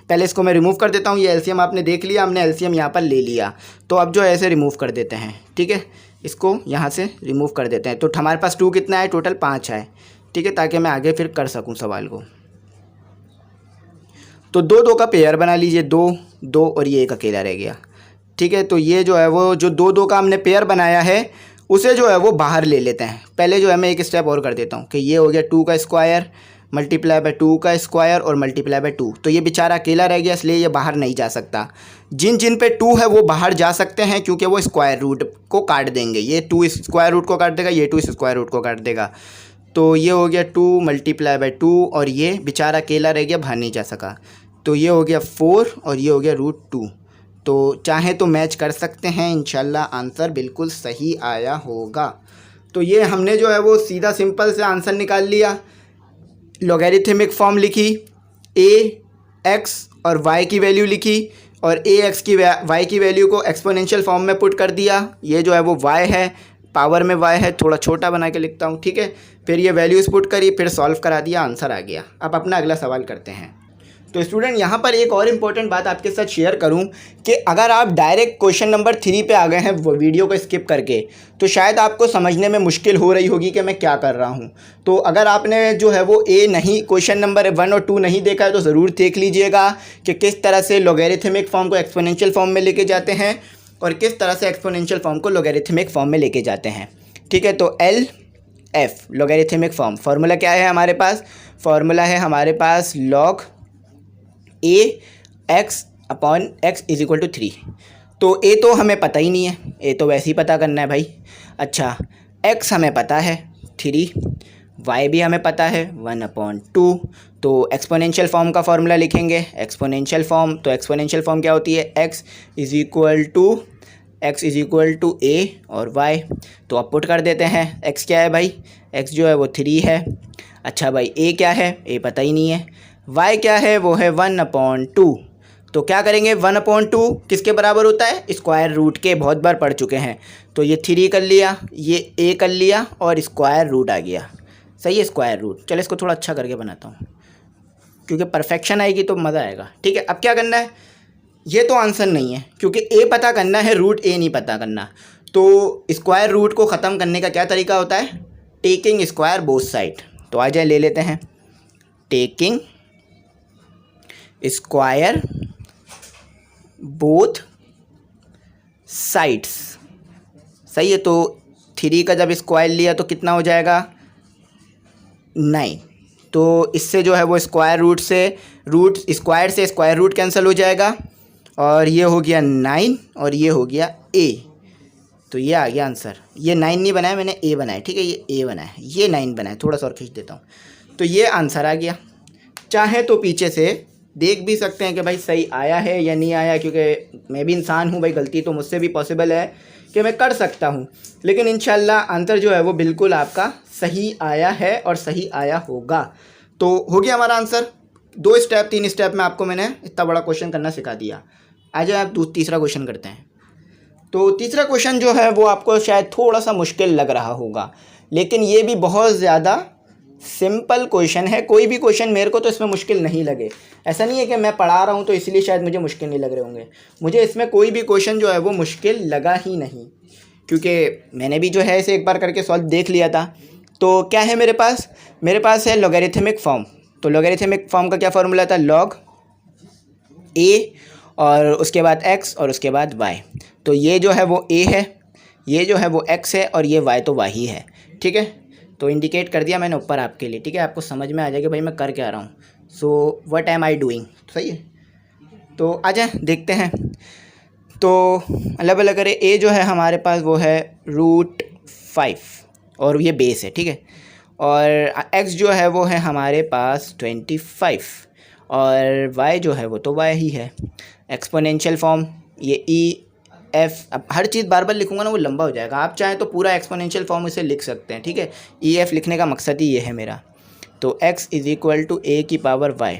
पहले इसको मैं रिमूव कर देता हूँ। ये एलसीएम आपने देख लिया, हमने एलसीएम यहाँ पर ले लिया। तो अब जो है ऐसे रिमूव कर देते हैं, ठीक है, इसको यहाँ से रिमूव कर देते हैं। तो हमारे पास 2 कितना है, टोटल 5 है, ठीक है, ताकि मैं आगे फिर कर सकूँ सवाल को। तो 2 2 का पेयर बना लीजिए, 2 2 और ये 1 अकेला रह गया, ठीक है। तो ये जो है वो जो 2 2 का हमने पेयर बनाया है उसे जो है वो बाहर ले लेते हैं। पहले जो है मैं एक स्टेप और कर देता हूँ कि ये हो गया 2 का स्क्वायर मल्टीप्लाई बाय 2 का स्क्वायर और मल्टीप्लाई बाय 2। तो ये बेचारा अकेला रह गया, इसलिए ये बाहर नहीं जा सकता। जिन जिन पे 2 है वो बाहर जा सकते हैं, क्योंकि वो स्क्वायर रूट को काट देंगे। ये 2 स्क्वायर रूट को काट देगा, ये 2 स्क्वायर रूट को काट देगा। तो ये हो गया 2 मल्टीप्लाई बाय 2 और ये बेचारा अकेला रह गया, बाहर नहीं जा सका। तो ये हो गया 4 और ये हो गया √2। तो चाहे तो मैच कर सकते हैं, इंशाल्लाह आंसर बिल्कुल सही आया होगा। तो ये हमने जो है वो सीधा सिंपल से आंसर निकाल लिया। लॉगरिथमिक फॉर्म लिखी, a x और y की वैल्यू लिखी और ax की y की वैल्यू को एक्सपोनेंशियल फॉर्म में पुट कर दिया। ये जो है वो y है, पावर में y है, थोड़ा छोटा बना के लिखता हूँ, ठीक है। फिर ये वैल्यूज़ पुट करी, फिर सॉल्व करा दिया, आंसर आ गया। अब अपना अगला सवाल करते हैं। तो स्टूडेंट यहाँ पर एक और इम्पॉर्टेंट बात आपके साथ शेयर करूँ कि अगर आप डायरेक्ट क्वेश्चन नंबर 3 पे आ गए हैं वो वीडियो को स्किप करके, तो शायद आपको समझने में मुश्किल हो रही होगी कि मैं क्या कर रहा हूँ। तो अगर आपने जो है वो क्वेश्चन नंबर 1 और 2 नहीं देखा है तो ज़रूर देख लीजिएगा कि किस तरह से लॉगरिथमिक फॉर्म को एक्सपोनेंशियल फॉर्म में लेके जाते हैं और किस तरह से एक्सपोनेंशियल फॉर्म को लॉगरिथमिक फॉर्म में लेके जाते हैं, ठीक है। तो LF लॉगरिथमिक फॉर्म, फार्मूला क्या है हमारे पास, फार्मूला है हमारे पास log ax/x = 3। तो a तो हमें पता ही नहीं है, a तो वैसे ही पता करना है भाई। अच्छा, x हमें पता है 3, y भी हमें पता है 1/2। तो एक्सपोनेंशियल फॉर्म का फॉर्मूला लिखेंगे, एक्सपोनेंशियल फॉर्म। तो एक्सपोनेंशियल फॉर्म क्या होती है, x = a और y। तो अब पुट कर देते हैं। x क्या है भाई, x जो है वो 3 है। अच्छा भाई, a क्या है, a पता ही नहीं है। y क्या है, वो है 1/2। तो क्या करेंगे, 1/2 किसके बराबर होता है, स्क्वायर रूट के, बहुत बार पढ़ चुके हैं। तो ये 3 कर लिया, ये a कर लिया और स्क्वायर रूट आ गया, सही है, स्क्वायर रूट। चलो इसको थोड़ा अच्छा करके बनाता हूँ क्योंकि परफेक्शन आएगी तो मज़ा आएगा, ठीक है। अब क्या करना है, ये तो आंसर नहीं है क्योंकि a पता करना है, √a नहीं पता करना। तो स्क्वायर रूट को ख़त्म करने का क्या तरीका होता है, टेकिंग स्क्वायर बोथ साइड। तो आ जाए ले लेते हैं, टेकिंग स्क्वायर बोथ साइड्स, सही है। तो 3 का जब स्क्वायर लिया तो कितना हो जाएगा, 9। तो इससे जो है वो स्क्वायर रूट से स्क्वायर से स्क्वायर रूट कैंसिल हो जाएगा और ये हो गया 9 और ये हो गया a। तो ये आ गया आंसर। ये 9 नहीं बनाया मैंने, a बनाया, ठीक है, ये a बनाया, ये 9 बनाया। थोड़ा सा और खींच देता हूँ, तो ये आंसर आ गया। चाहे तो पीछे से देख भी सकते हैं कि भाई सही आया है या नहीं आया, क्योंकि मैं भी इंसान हूँ भाई, गलती तो मुझसे भी पॉसिबल है कि मैं कर सकता हूँ। लेकिन इंशाल्लाह आंसर जो है वो बिल्कुल आपका सही आया है और सही आया होगा। तो हो गया हमारा आंसर। 2 स्टेप 3 स्टेप में आपको मैंने इतना बड़ा क्वेश्चन करना सिखा दिया। आ जाए आप तीसरा क्वेश्चन करते हैं। तो तीसरा क्वेश्चन जो है वो आपको शायद थोड़ा सा मुश्किल लग रहा होगा, लेकिन ये भी बहुत ज़्यादा सिंपल क्वेश्चन है। कोई भी क्वेश्चन मेरे को तो इसमें मुश्किल नहीं लगे। ऐसा नहीं है कि मैं पढ़ा रहा हूँ तो इसलिए शायद मुझे मुश्किल नहीं लग रहे होंगे। मुझे इसमें कोई भी क्वेश्चन जो है वो मुश्किल लगा ही नहीं, क्योंकि मैंने भी जो है इसे एक बार करके सॉल्व देख लिया था। तो क्या है मेरे पास है लॉगरिथमिक फॉर्म। तो लॉगरिथमिक फॉर्म का क्या फार्मूला था, log a और उसके बाद x और उसके बाद y। तो ये जो है वो a है, ये जो है वो x है और ये y तो y ही है, ठीक है। तो इंडिकेट कर दिया मैंने ऊपर आपके लिए, ठीक है, आपको समझ में आ जाएगा भाई मैं कर क्या रहा हूँ। So what am I doing, सही है। तो आ जाए देखते हैं। तो अलग अलग करें, a जो है हमारे पास वो है √5 और ये बेस है, ठीक है। और x जो है वो है हमारे पास 25 और y जो है वो तो y ही है। एक्सपोनेंशियल फॉर्म ये EF, अब हर चीज़ बार बार लिखूंगा ना वो लंबा हो जाएगा। आप चाहें तो पूरा एक्सपोनेंशियल फॉर्म इसे लिख सकते हैं, ठीक है। EF लिखने का मकसद ही ये है मेरा। तो x = a⁴y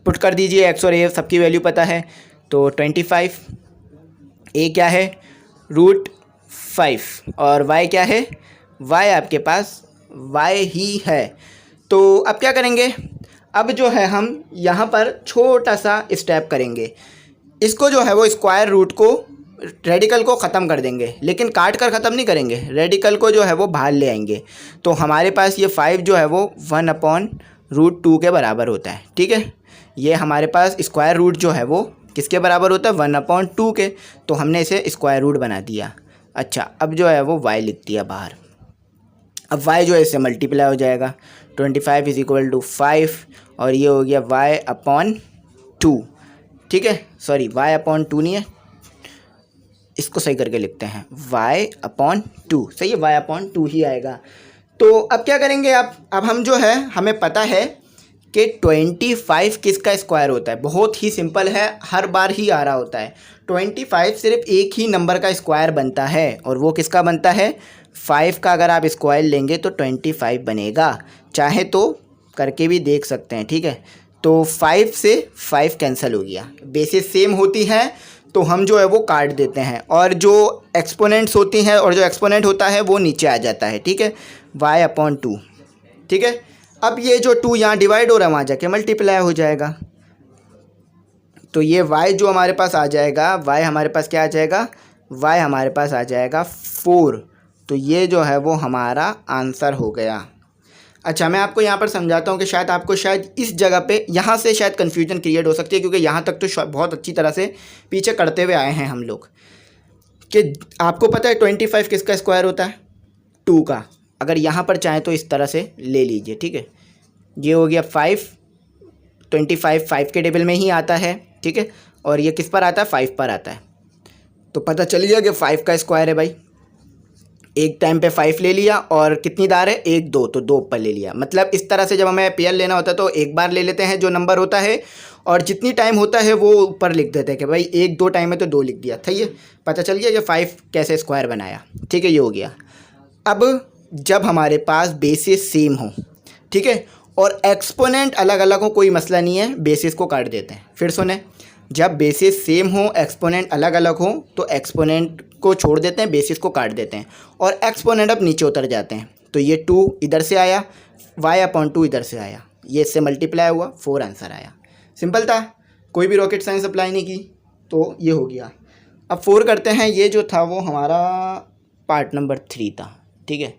पुट कर दीजिए। x और a सबकी वैल्यू पता है। तो 25, a क्या है √5 और y क्या है, y आपके पास y ही है। तो अब क्या करेंगे, अब जो है हम यहाँ पर छोटा सा स्टेप करेंगे, इसको जो है वो स्क्वायर रूट को, रेडिकल को ख़त्म कर देंगे, लेकिन काट कर ख़त्म नहीं करेंगे, रेडिकल को जो है वो बाहर ले आएंगे। तो हमारे पास ये 5 जो है वो 1/√2 के बराबर होता है। ठीक है, ये हमारे पास स्क्वायर रूट जो है वो किसके बराबर होता है, 1/2 के। तो हमने इसे स्क्वायर रूट बना दिया। अच्छा, अब जो है वो y लिख दिया बाहर। अब y जो है इससे मल्टीप्लाई हो जाएगा, 25 = 5 और ये हो गया y/2। ठीक है, सॉरी y/2 नहीं है, इसको सही करके लिखते हैं y/2। सही है, y/2 ही आएगा। तो अब क्या करेंगे, अब हम जो है, हमें पता है कि 25 किसका स्क्वायर होता है। बहुत ही सिंपल है, हर बार ही आ रहा होता है। 25 सिर्फ एक ही नंबर का स्क्वायर बनता है और वो किसका बनता है, 5 का। अगर आप स्क्वायर लेंगे तो 25 बनेगा, चाहे तो करके भी देख सकते हैं। ठीक है, तो 5 से 5 कैंसिल हो गया, बेसिस सेम होती है तो हम जो है वो काट देते हैं, और जो एक्सपोनेंट्स होती हैं और जो एक्सपोनेंट होता है वो नीचे आ जाता है। ठीक है, y/2। ठीक है, अब ये जो 2 यहाँ डिवाइड हो रहा है वहाँ जाके मल्टीप्लाई हो जाएगा। तो ये y जो हमारे पास आ जाएगा, y हमारे पास क्या आ जाएगा, y हमारे पास आ जाएगा 4। तो ये जो है वो हमारा आंसर हो गया। अच्छा, मैं आपको यहाँ पर समझाता हूँ कि शायद आपको इस जगह पे यहाँ से शायद कन्फ्यूजन क्रिएट हो सकती है, क्योंकि यहाँ तक तो बहुत अच्छी तरह से पीछे करते हुए आए हैं हम लोग, कि आपको पता है 25 किसका स्क्वायर होता है, 2 का। अगर यहाँ पर चाहें तो इस तरह से ले लीजिए। ठीक है, ये हो गया 5, 25 5 के टेबल में ही आता है। ठीक है, और ये किस पर आता है, 5 पर आता है। तो पता चल गया कि 5 का स्क्वायर है भाई। एक टाइम पे 5 ले लिया और कितनी दार है, 1 2, तो 2 ऊपर ले लिया। मतलब इस तरह से जब हमें पेयर लेना होता है तो एक बार ले लेते हैं जो नंबर होता है, और जितनी टाइम होता है वो ऊपर लिख देते हैं कि भाई 1 2 टाइम है तो 2 लिख दिया। सही है, पता चल गया कि 5 कैसे स्क्वायर बनाया। ठीक है, ये हो गया। अब जब हमारे पास बेसिस सेम हो, ठीक है, और एक्सपोनेंट अलग अलग हो, कोई मसला नहीं है, बेसिस को काट देते हैं। फिर सुने, जब बेसिस सेम हो, एक्सपोनेंट अलग अलग हो, तो एक्सपोनेंट को छोड़ देते हैं, बेसिस को काट देते हैं, और एक्सपोनेंट अब नीचे उतर जाते हैं। तो ये 2 इधर से आया, y/2 इधर से आया, ये इससे मल्टीप्लाई हुआ, 4 आंसर आया। सिंपल था, कोई भी रॉकेट साइंस अप्लाई नहीं की, तो ये हो गया। अब 4 करते हैं। ये जो था वो हमारा पार्ट नंबर 3 था। ठीक है,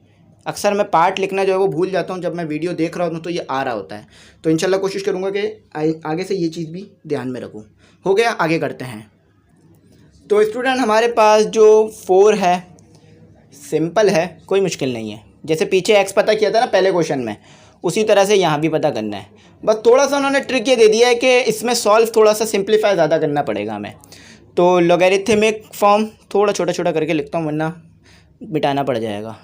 अक्सर मैं पार्ट लिखना जो है वो भूल जाता हूँ, जब मैं वीडियो देख रहा हूँ तो ये आ रहा होता है। तो इंशाल्लाह कोशिश करूँगा कि आगे से ये चीज़ भी ध्यान में रखूँ। हो गया, आगे करते हैं। तो स्टूडेंट, हमारे पास जो 4 है, सिंपल है, कोई मुश्किल नहीं है। जैसे पीछे x पता किया था ना पहले क्वेश्चन में, उसी तरह से यहाँ भी पता करना है। बस थोड़ा सा उन्होंने ट्रिक ये दे दिया है कि इसमें सॉल्व थोड़ा सा सिंप्लीफाई ज़्यादा करना पड़ेगा हमें। तो लॉगरिथमिक फॉर्म थोड़ा छोटा छोटा करके लिखता हूँ, वरना मिटाना पड़ जाएगा।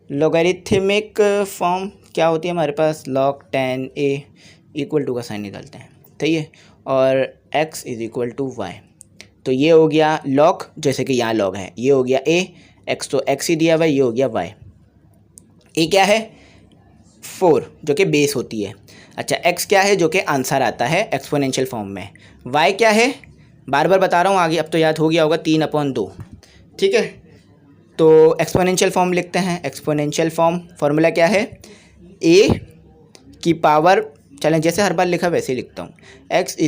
लॉगरिथमिक फॉर्म क्या होती है हमारे पास, log 10a = का साइन निकालते हैं। सही है, और x = y। तो ये हो गया log, जैसे कि यहाँ log है, ये हो गया a, x तो x ही दिया हुआ है, ये हो गया y। a क्या है, 4, जो कि बेस होती है। अच्छा, x क्या है, जो कि आंसर आता है एक्सपोनेंशियल फॉर्म में। y क्या है, बार बार बता रहा हूँ, आगे अब तो याद हो गया होगा, 3/2। ठीक है, तो एक्सपोनेंशियल फॉर्म लिखते हैं। एक्सपोनेंशियल फॉर्म फार्मूला क्या है, a की पावर, चलें जैसे हर बार लिखा वैसे ही लिखता हूँ, x =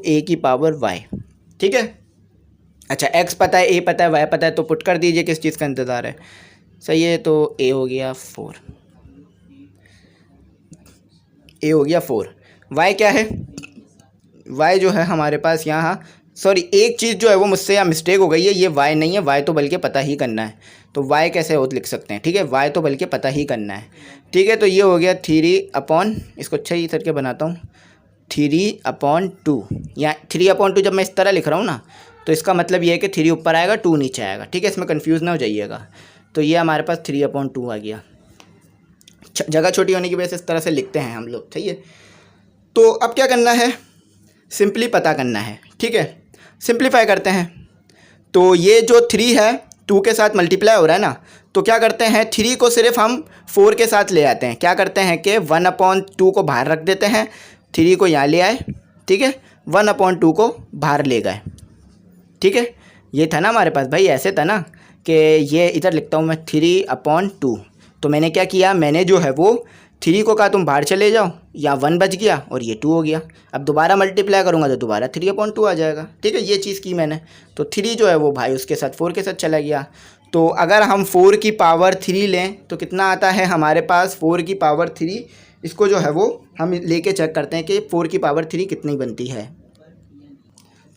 a की पावर y। ठीक है, अच्छा, x पता है, a पता है, y पता है, तो पुट कर दीजिए, किस चीज़ का इंतज़ार है। सही है, तो a हो गया 4, a हो गया 4। y क्या है, y जो है हमारे पास यहाँ, सॉरी एक चीज़ जो है वो मुझसे यहाँ मिस्टेक हो गई है, ये y नहीं है, y तो बल्कि पता ही करना है। तो y कैसे हो लिख सकते हैं, ठीक है, y तो बल्कि पता ही करना है। ठीक है, तो ये हो गया 3/, इसको अच्छा ही करके बनाता हूँ, 3/2। या 3/2 जब मैं इस तरह लिख रहा हूँ ना, तो इसका मतलब ये है कि 3 ऊपर आएगा, 2 नीचे आएगा। ठीक है, इसमें कन्फ्यूज़ ना हो जाइएगा। तो ये हमारे पास 3/2 आ गया। जगह छोटी होने की वजह से इस तरह से लिखते हैं हम लोग। सही है, तो अब क्या करना है, सिंपली पता करना है। ठीक है, सिंप्लीफाई करते हैं। तो ये जो 3 है 2 के साथ मल्टीप्लाई हो रहा है ना, तो क्या करते हैं, 3 को सिर्फ हम 4 के साथ ले आते हैं। क्या करते हैं कि 1/2 को बाहर रख देते हैं, 3 को यहाँ ले आए। ठीक है, 1/2 को बाहर ले गए। ठीक है, ये था ना हमारे पास भाई, ऐसे था ना कि ये इधर लिखता हूँ मैं 3/2। तो मैंने क्या किया, मैंने जो है वो 3 को कहा तुम बाहर चले जाओ, या 1 बच गया और ये 2 हो गया। अब दोबारा मल्टीप्लाई करूँगा तो दोबारा 3/2 आ जाएगा। ठीक है, ये चीज़ की मैंने। तो 3 जो है वो भाई उसके साथ 4 के साथ चला गया। तो अगर हम 4 की पावर 3 लें तो कितना आता है हमारे पास 4 की पावर 3। इसको जो है वो हम लेके चेक करते हैं कि 4 की पावर 3 कितनी बनती है।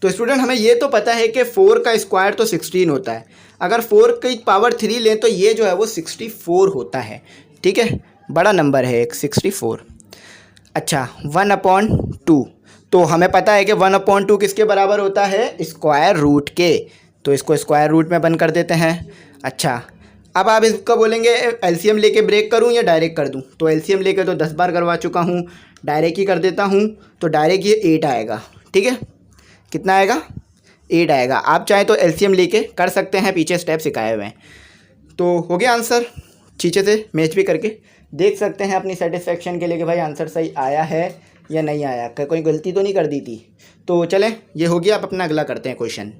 तो स्टूडेंट हमें ये तो पता है कि 4 का स्क्वायर तो 16 होता है। अगर 4 की पावर 3 लें तो ये जो है वो 64 होता है। ठीक है, बड़ा नंबर है एक 64। अच्छा, 1/2। तो हमें पता है कि 1/2 किसके बराबर होता है, स्क्वायर रूट के। तो इसको स्क्वायर रूट में बंद कर देते हैं। अच्छा, अब आप इसका बोलेंगे एलसीएम लेके ब्रेक करूं या डायरेक्ट कर दूं। तो एलसीएम लेके तो 10 बार करवा चुका हूं, डायरेक्ट ही कर देता हूं। तो डायरेक्ट ये 8 आएगा। ठीक है, कितना आएगा, 8 आएगा। आप चाहें तो एलसीएम लेके कर सकते हैं, पीछे स्टेप सिखाए हुए हैं। तो हो गया आंसर, पीछे से मैच भी करके देख सकते हैं अपनी सेटिस्फेक्शन के लिए कि भाई आंसर सही आया है या नहीं आया, कोई गलती तो नहीं कर दी थी। तो चलें, ये हो गया। अब अपना अगला करते हैं क्वेश्चन।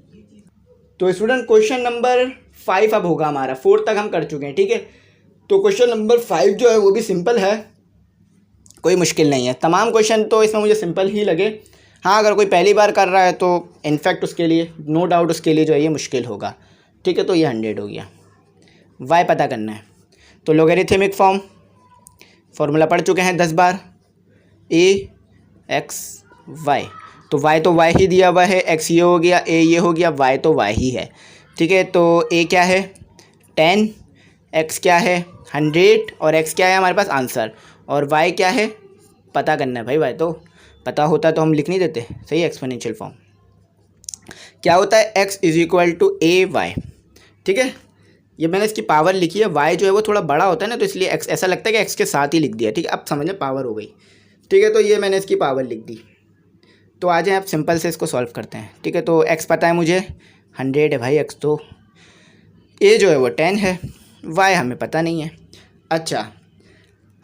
तो स्टूडेंट क्वेश्चन नंबर 5 अब होगा हमारा, 4 तक हम कर चुके हैं। ठीक है, तो क्वेश्चन नंबर 5 जो है वो भी सिंपल है, कोई मुश्किल नहीं है। तमाम क्वेश्चन तो इसमें मुझे सिंपल ही लगे। हाँ, अगर कोई पहली बार कर रहा है तो इनफैक्ट उसके लिए नो डाउट उसके लिए जो है ये मुश्किल होगा। ठीक है, तो ये 100 हो गया। वाई पता करना है। तो लोगरिथमिक फॉर्मूला पढ़ चुके हैं 10 बार, ax y। तो y ही दिया हुआ है, x ये हो गया, a ये हो गया, y तो y ही है। ठीक है, तो a क्या है 10, x क्या है 100 और x क्या है हमारे पास आंसर, और y क्या है पता करना है भाई। y तो पता होता तो हम लिख नहीं देते। सही, एक्सपोनेंशियल फॉर्म क्या होता है, x = a y। ठीक है, ये मैंने इसकी पावर लिखी है। y जो है वो थोड़ा बड़ा होता है ना, तो इसलिए x ऐसा लगता है कि x के साथ ही लिख दिया। ठीक है, अब समझ में पावर हो गई। ठीक है, तो ये मैंने इसकी पावर लिख दी। तो आ जाए आप सिंपल से इसको सॉल्व करते हैं। ठीक है, तो x पता है मुझे 100 है भाई x, तो a जो है वो 10 है, y हमें पता नहीं है। अच्छा,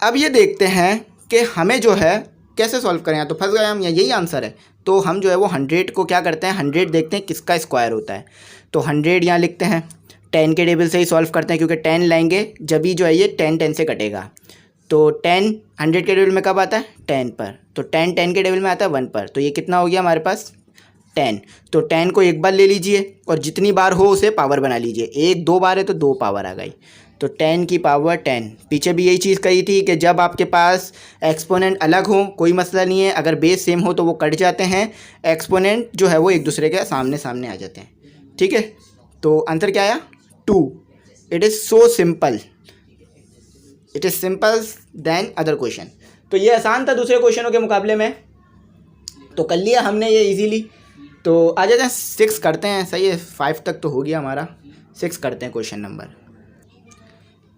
अब ये देखते हैं कि हमें जो है कैसे सॉल्व करें। तो फंस गए हम, या यही आंसर है। तो हम जो है वो 100 को क्या करते हैं, 100 देखते हैं किसका स्क्वायर होता है। तो 100 यहाँ लिखते हैं, 10 के टेबल से ही सॉल्व करते हैं, क्योंकि 10 लाएंगे जब ही जो है ये 10 से कटेगा। तो 10 100 के टेबल में कब आता है, 10 पर। तो 10 के टेबल में आता है 1 पर। तो ये कितना हो गया हमारे पास 10। तो 10 को एक बार ले लीजिए और जितनी बार हो उसे पावर बना लीजिए। 1 2 बार है तो 2 पावर आ गई। तो 10 की पावर 10। पीछे भी यही चीज़ कही थी कि जब आपके पास एक्सपोनेंट अलग हो कोई मसला नहीं है, अगर बेस सेम हो तो वो कट जाते हैं, एक्सपोनेंट जो है वो एक दूसरे के सामने सामने आ जाते हैं। ठीक है, तो आंसर क्या आया 2। It is so simple, it is simple than other question. तो ये आसान था दूसरे क्वेश्चनों के मुकाबले में, तो कर लिया हमने ये इजीली। तो आ जाते हैं 6 करते हैं। सही है, 5 तक तो हो गया हमारा, 6 करते हैं क्वेश्चन नंबर।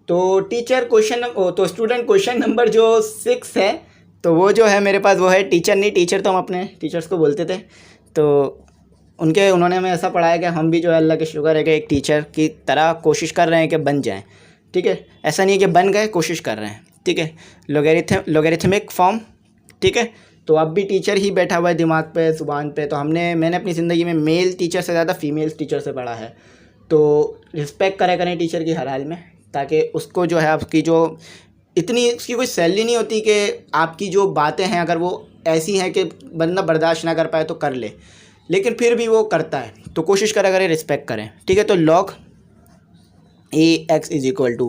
तो टीचर क्वेश्चन तो स्टूडेंट क्वेश्चन नंबर जो 6 है, तो वो जो है मेरे पास वो है टीचर नहीं, टीचर तो हम अपने टीचर्स को बोलते थे। तो उन्होंने हमें ऐसा पढ़ाया कि हम भी जो है अल्लाह के शुक्र है कि एक टीचर की तरह कोशिश कर रहे हैं कि बन जाएं। ठीक है, ऐसा नहीं है कि बन गए, कोशिश कर रहे हैं। ठीक है, लोगरिथमिक फॉर्म। ठीक है, तो अब भी टीचर ही बैठा हुआ है दिमाग पे, ज़ुबान पे। तो मैंने अपनी ज़िंदगी में मेल टीचर से ज़्यादा फीमेल टीचर से पढ़ा है। तो रिस्पेक्ट करें टीचर की हर हाल में, ताकि उसको जो है आपकी जो इतनी उसकी कोई सैलरी नहीं होती कि आपकी जो बातें हैं अगर वो ऐसी हैं कि बंदा बर्दाश्त ना कर पाए तो कर ले, लेकिन फिर भी वो करता है। तो कोशिश करें रिस्पेक्ट करें। ठीक है, तो log ax =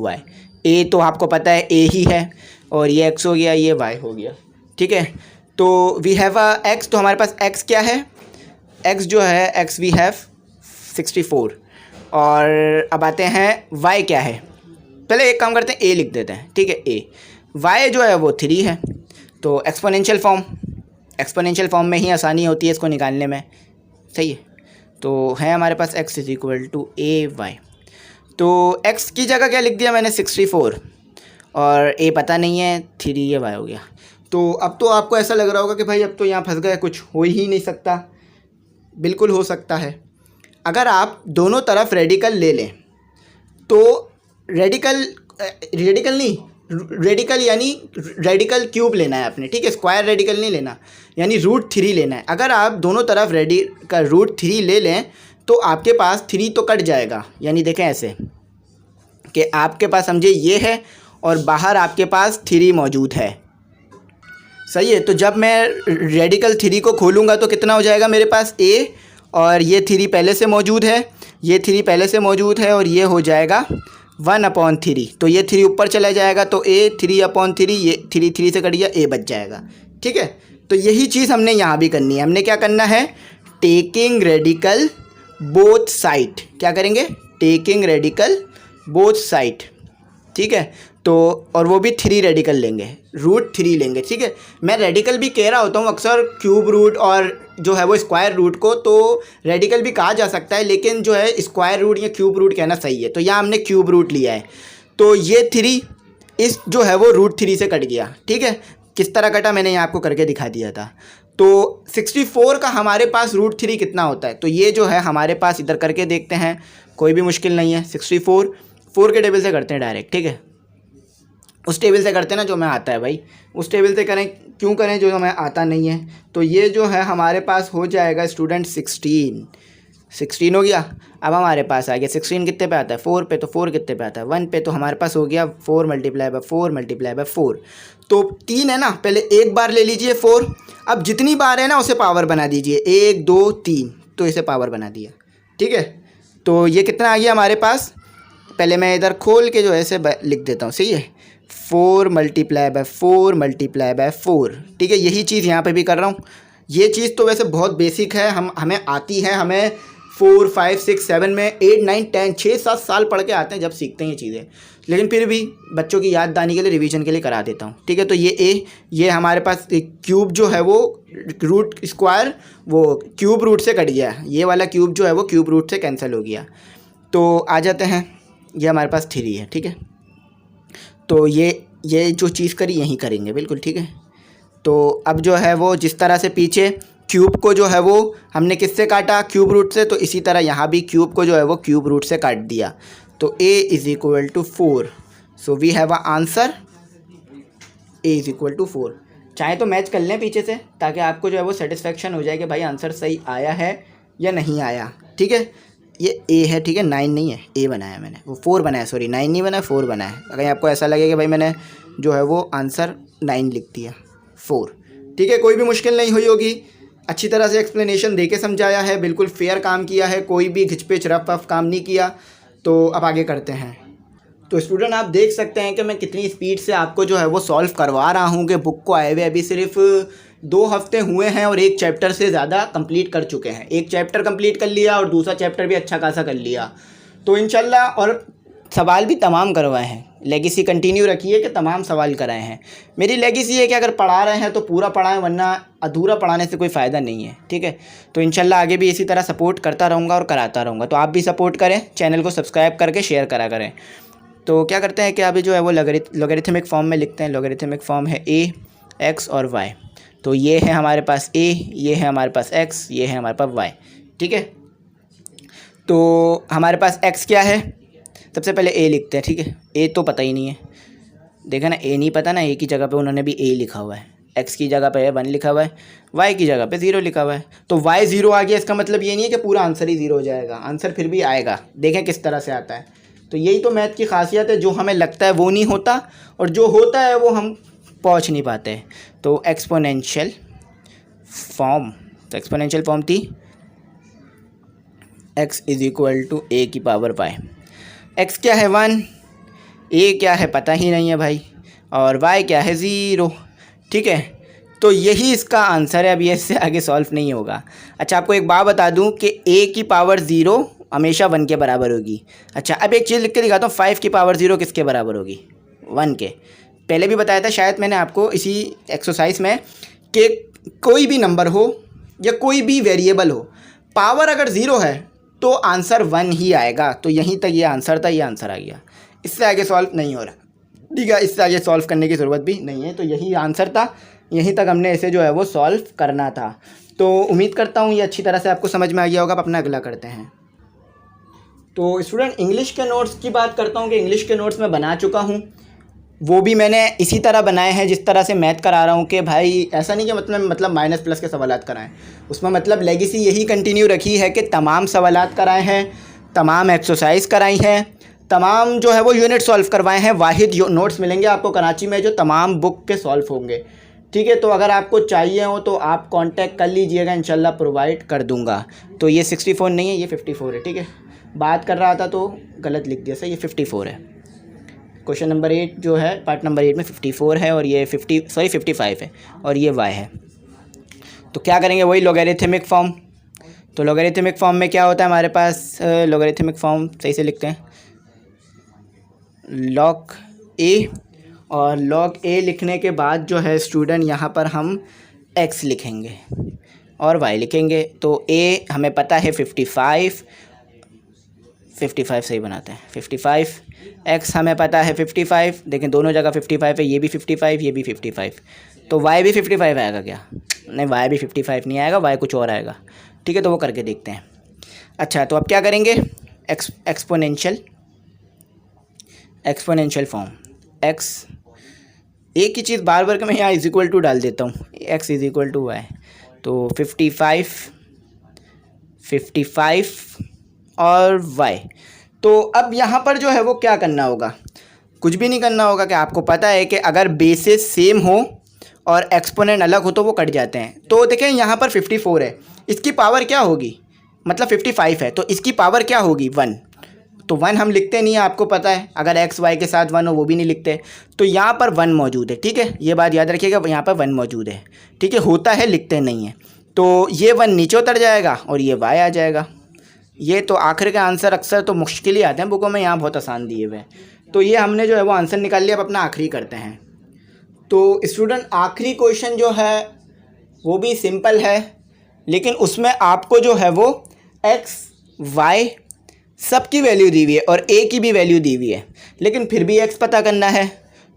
y। a तो आपको पता है a ही है, और ये x हो गया, ये y हो गया। ठीक है, तो वी हैव अ x। तो हमारे पास x क्या है, x जो है x वी हैव 64। और अब आते हैं y क्या है। पहले एक काम करते हैं, a लिख देते हैं। ठीक है, a y जो है वो 3 है। तो एक्सपोनेंशियल फॉर्म में ही आसानी होती है इसको निकालने में। सही है, तो है हमारे पास x = a y। तो x की जगह क्या लिख दिया मैंने 64, और a पता नहीं है 3, ये y हो गया। तो अब तो आपको ऐसा लग रहा होगा कि भाई अब तो यहाँ फंस गए, कुछ हो ही नहीं सकता। बिल्कुल हो सकता है, अगर आप दोनों तरफ रेडिकल ले लें। तो रेडिकल यानी रेडिकल क्यूब लेना है आपने। ठीक है, स्क्वायर रेडिकल नहीं लेना, यानी √3 लेना है। अगर आप दोनों तरफ √3 ले लें तो आपके पास 3 तो कट जाएगा, यानी देखें ऐसे कि आपके पास समझे ये है और बाहर आपके पास 3 मौजूद है, सही है। तो जब मैं रेडिकल 3 को खोलूँगा तो कितना हो जाएगा मेरे पास a, और ये 3 पहले से मौजूद है, ये 3 पहले से मौजूद है, और ये हो जाएगा 1/3। तो ये 3 ऊपर चला जाएगा तो a 3/3, ये 3 से कट गया, a बच जाएगा, ठीक है। तो यही चीज़ हमने यहाँ भी करनी है। हमने क्या करना है, टेकिंग रेडिकल बोथ साइड, क्या करेंगे, टेकिंग रेडिकल बोथ साइड, ठीक है। तो और वो भी 3 रेडिकल लेंगे, √3 लेंगे, ठीक है। मैं रेडिकल भी कह रहा होता हूँ अक्सर क्यूब रूट और जो है वो स्क्वायर रूट को, तो रेडिकल भी कहा जा सकता है, लेकिन जो है स्क्वायर रूट या क्यूब रूट कहना सही है। तो यहाँ हमने क्यूब रूट लिया है, तो ये 3 इस जो है वो √3 से कट गया, ठीक है। किस तरह कटा मैंने यहाँ आपको करके दिखा दिया था। तो 64 का हमारे पास √3 कितना होता है, तो ये जो है हमारे पास इधर करके देखते हैं, कोई भी मुश्किल नहीं है। 64 4 के टेबल से करते हैं डायरेक्ट, ठीक है, उस टेबल से करते हैं ना जो हमें आता है भाई, उस टेबल से करें, क्यों करें जो हमें आता नहीं है। तो ये जो है हमारे पास हो जाएगा स्टूडेंट 16 हो गया। अब हमारे पास आ गया 16 कितने पे आता है, 4 पे, तो 4 कितने पे आता है, 1 पे, तो हमारे पास हो गया 4 × 4 तो 3 है ना, पहले एक बार ले लीजिए 4, अब जितनी बार है ना उसे पावर बना दीजिए, 1 2 3, तो इसे पावर बना दिया, ठीक है। तो ये कितना आ गया हमारे पास, पहले मैं इधर खोल के जो है इसे लिख देता हूँ, सही है, 4 × 4, ठीक है। यही चीज़ यहाँ पे भी कर रहा हूँ। ये चीज़ तो वैसे बहुत बेसिक है, हमें आती है, हमें 4 5 6 7 में 8 9 10 6-7 साल पढ़ के आते हैं जब सीखते हैं ये चीज़ें, लेकिन फिर भी बच्चों की याददानी के लिए, रिवीजन के लिए करा देता हूँ, ठीक है। तो ये हमारे पास क्यूब जो है वो रूट स्क्वायर वो क्यूब रूट से कट गया, ये वाला क्यूब जो है वो क्यूब रूट से कैंसिल हो गया। तो आ जाते हैं, ये हमारे पास 3 है, ठीक है। तो ये जो चीज़ करी यहीं करेंगे, बिल्कुल ठीक है। तो अब जो है वो जिस तरह से पीछे क्यूब को जो है वो हमने किससे काटा, क्यूब रूट से, तो इसी तरह यहाँ भी क्यूब को जो है वो क्यूब रूट से काट दिया। तो a = 4, so we have a answer a = 4। चाहे तो मैच कर लें पीछे से, ताकि आपको जो है वो सेटिस्फेक्शन हो जाए कि भाई आंसर सही आया है या नहीं आया, ठीक है। ये a है, ठीक है, 9 नहीं है, a बनाया मैंने, वो 4 बनाया, सॉरी 9 नहीं बनाया, 4 बनाया। अगर आपको ऐसा लगे कि भाई मैंने जो है वो आंसर 9 लिख दिया, 4, ठीक है, कोई भी मुश्किल नहीं हुई होगी। अच्छी तरह से एक्सप्लेनेशन देके समझाया है, बिल्कुल फेयर काम किया है, कोई भी घिचपिच रफ काम नहीं किया। तो अब आगे करते हैं। तो स्टूडेंट आप देख सकते हैं कि मैं कितनी स्पीड से आपको जो है वो सॉल्व करवा रहा हूँ, कि बुक को आए हुए अभी सिर्फ 2 हफ्ते हुए हैं और एक चैप्टर से ज़्यादा कंप्लीट कर चुके हैं। एक चैप्टर कंप्लीट कर लिया और दूसरा चैप्टर भी अच्छा खासा कर लिया, तो इंशाल्लाह, और सवाल भी तमाम करवाए हैं। लेगेसी कंटिन्यू रखिए कि तमाम सवाल कराए हैं। मेरी लेगेसी है कि अगर पढ़ा रहे हैं तो पूरा पढ़ाएं, वरना अधूरा पढ़ाने से कोई फ़ायदा नहीं है, ठीक है। तो इंशाल्लाह आगे भी इसी तरह सपोर्ट करता रहूँगा और कराता रहूँगा। तो आप भी सपोर्ट करें, चैनल को सब्सक्राइब करके शेयर करा करें। तो क्या करते हैं कि अभी जो है वो लॉगरिथमिक फॉर्म में लिखते हैं। लॉगरिथमिक फॉर्म है a x और y। तो ये है हमारे पास a, ये है हमारे पास x, ये है हमारे पास y, ठीक है। तो हमारे पास x क्या है, सबसे पहले a लिखते हैं, ठीक है। a तो पता ही नहीं है, देखा ना, a नहीं पता ना, a की जगह पे उन्होंने भी a लिखा हुआ है, x की जगह पे 1 लिखा हुआ है, y की जगह पे 0 लिखा हुआ है। तो y 0 आ गया, इसका मतलब ये नहीं है कि पूरा आंसर ही 0 हो जाएगा, आंसर फिर भी आएगा। देखें किस तरह से आता है। तो यही तो मैथ की खासियत है, जो हमें लगता है वो नहीं होता, और जो होता है वो हम पहुंच नहीं पाते। तो एक्सपोनेंशियल फॉर्म, तो एक्सपोनेंशियल फॉर्म थी x = a⁴y। x क्या है 1, a क्या है पता ही नहीं है भाई, और y क्या है 0, ठीक है। तो यही इसका आंसर है। अब ये इससे आगे सॉल्व नहीं होगा। अच्छा, आपको एक बात बता दूं कि a⁴ हमेशा 1 के बराबर होगी। अच्छा, अब एक चीज़ लिख के दिखाता हूँ, 5⁴ किसके बराबर होगी, 1 के। पहले भी बताया था शायद मैंने आपको इसी एक्सरसाइज में, कि कोई भी नंबर हो या कोई भी वेरिएबल हो, पावर अगर 0 है तो आंसर 1 ही आएगा। तो यहीं तक ये आंसर था, ये आंसर आ गया, इससे आगे सॉल्व नहीं हो रहा, ठीक है। इससे आगे सॉल्व करने की ज़रूरत भी नहीं है। तो यही आंसर था, यहीं तक हमने इसे जो है वो सॉल्व करना था। तो उम्मीद करता हूँ ये अच्छी तरह से आपको समझ में आ गया होगा। अब अपना अगला करते हैं। तो स्टूडेंट इंग्लिश के नोट्स की बात करता हूँ कि इंग्लिश के नोट्स मैं बना चुका हूँ। वो भी मैंने इसी तरह बनाए हैं जिस तरह से मैथ करा रहा हूँ कि भाई ऐसा नहीं कि मतलब माइनस प्लस के सवालात कराएं, उसमें मतलब लेगेसी यही कंटिन्यू रखी है कि तमाम सवालात कराए हैं, तमाम एक्सरसाइज कराई हैं, तमाम जो है वो यूनिट सॉल्व करवाए हैं। वाहिद नोट्स मिलेंगे आपको कराची में जो तमाम बुक के सॉल्व होंगे, ठीक है। तो अगर आपको चाहिए हो तो आप कांटेक्ट कर लीजिएगा, इंशाल्लाह प्रोवाइड कर दूंगा। तो ये 64 नहीं है, ये 54 है, ठीक है। बात कर रहा था तो गलत लिख दिया, सर ये 54 है। क्वेश्चन नंबर 8 जो है पार्ट नंबर 8 में 54 है और ये 55 है और ये y है। तो क्या करेंगे, वही लॉगरिथमिक फॉर्म। तो लॉगरिथमिक फॉर्म में क्या होता है हमारे पास, लॉगरिथमिक फॉर्म सही से लिखते हैं, log a, और log a लिखने के बाद जो है स्टूडेंट यहाँ पर हम x लिखेंगे और y लिखेंगे। तो a हमें पता है 55 सही बनाते हैं 55, x हमें पता है 55, देखें दोनों जगह 55 है, ये भी 55 ये भी 55, तो y भी 55 आएगा क्या? नहीं, y भी 55 नहीं आएगा, y कुछ और आएगा, ठीक है। तो वो करके देखते हैं। अच्छा, तो अब क्या करेंगे, एक्सपोनेंशियल फॉर्म, x, एक ही चीज़ बार बार के मैं यहाँ इज इक्वल टू डाल देता हूँ, x is equal to y। तो 55 और y। तो अब यहाँ पर जो है वो क्या करना होगा, कुछ भी नहीं करना होगा कि आपको पता है कि अगर बेसिस सेम हो और एक्सपोनेंट अलग हो तो वो कट जाते हैं। तो देखें यहाँ पर 54 है, इसकी पावर क्या होगी, मतलब 55 है तो इसकी पावर क्या होगी 1। तो 1 हम लिखते नहीं है, आपको पता है, अगर एक्स वाई के साथ 1 हो वो भी नहीं लिखते। तो यहाँ पर 1 मौजूद है, ठीक है, ये बात याद रखिएगा, यहाँ पर 1 मौजूद है, ठीक है, होता है लिखते नहीं है। तो ये 1 नीचे उतर जाएगा और ये y आ जाएगा। ये तो आखिर के आंसर अक्सर तो मुश्किल ही आते हैं बुकों में, यहाँ बहुत आसान दिए हुए हैं। तो ये हमने जो है वो आंसर निकाल लिया। अब अपना आखिरी करते हैं। तो स्टूडेंट आखिरी क्वेश्चन जो है वो भी सिंपल है, लेकिन उसमें आपको जो है वो x y सब की वैल्यू दी हुई है और a की भी वैल्यू दी हुई है, लेकिन फिर भी x पता करना है।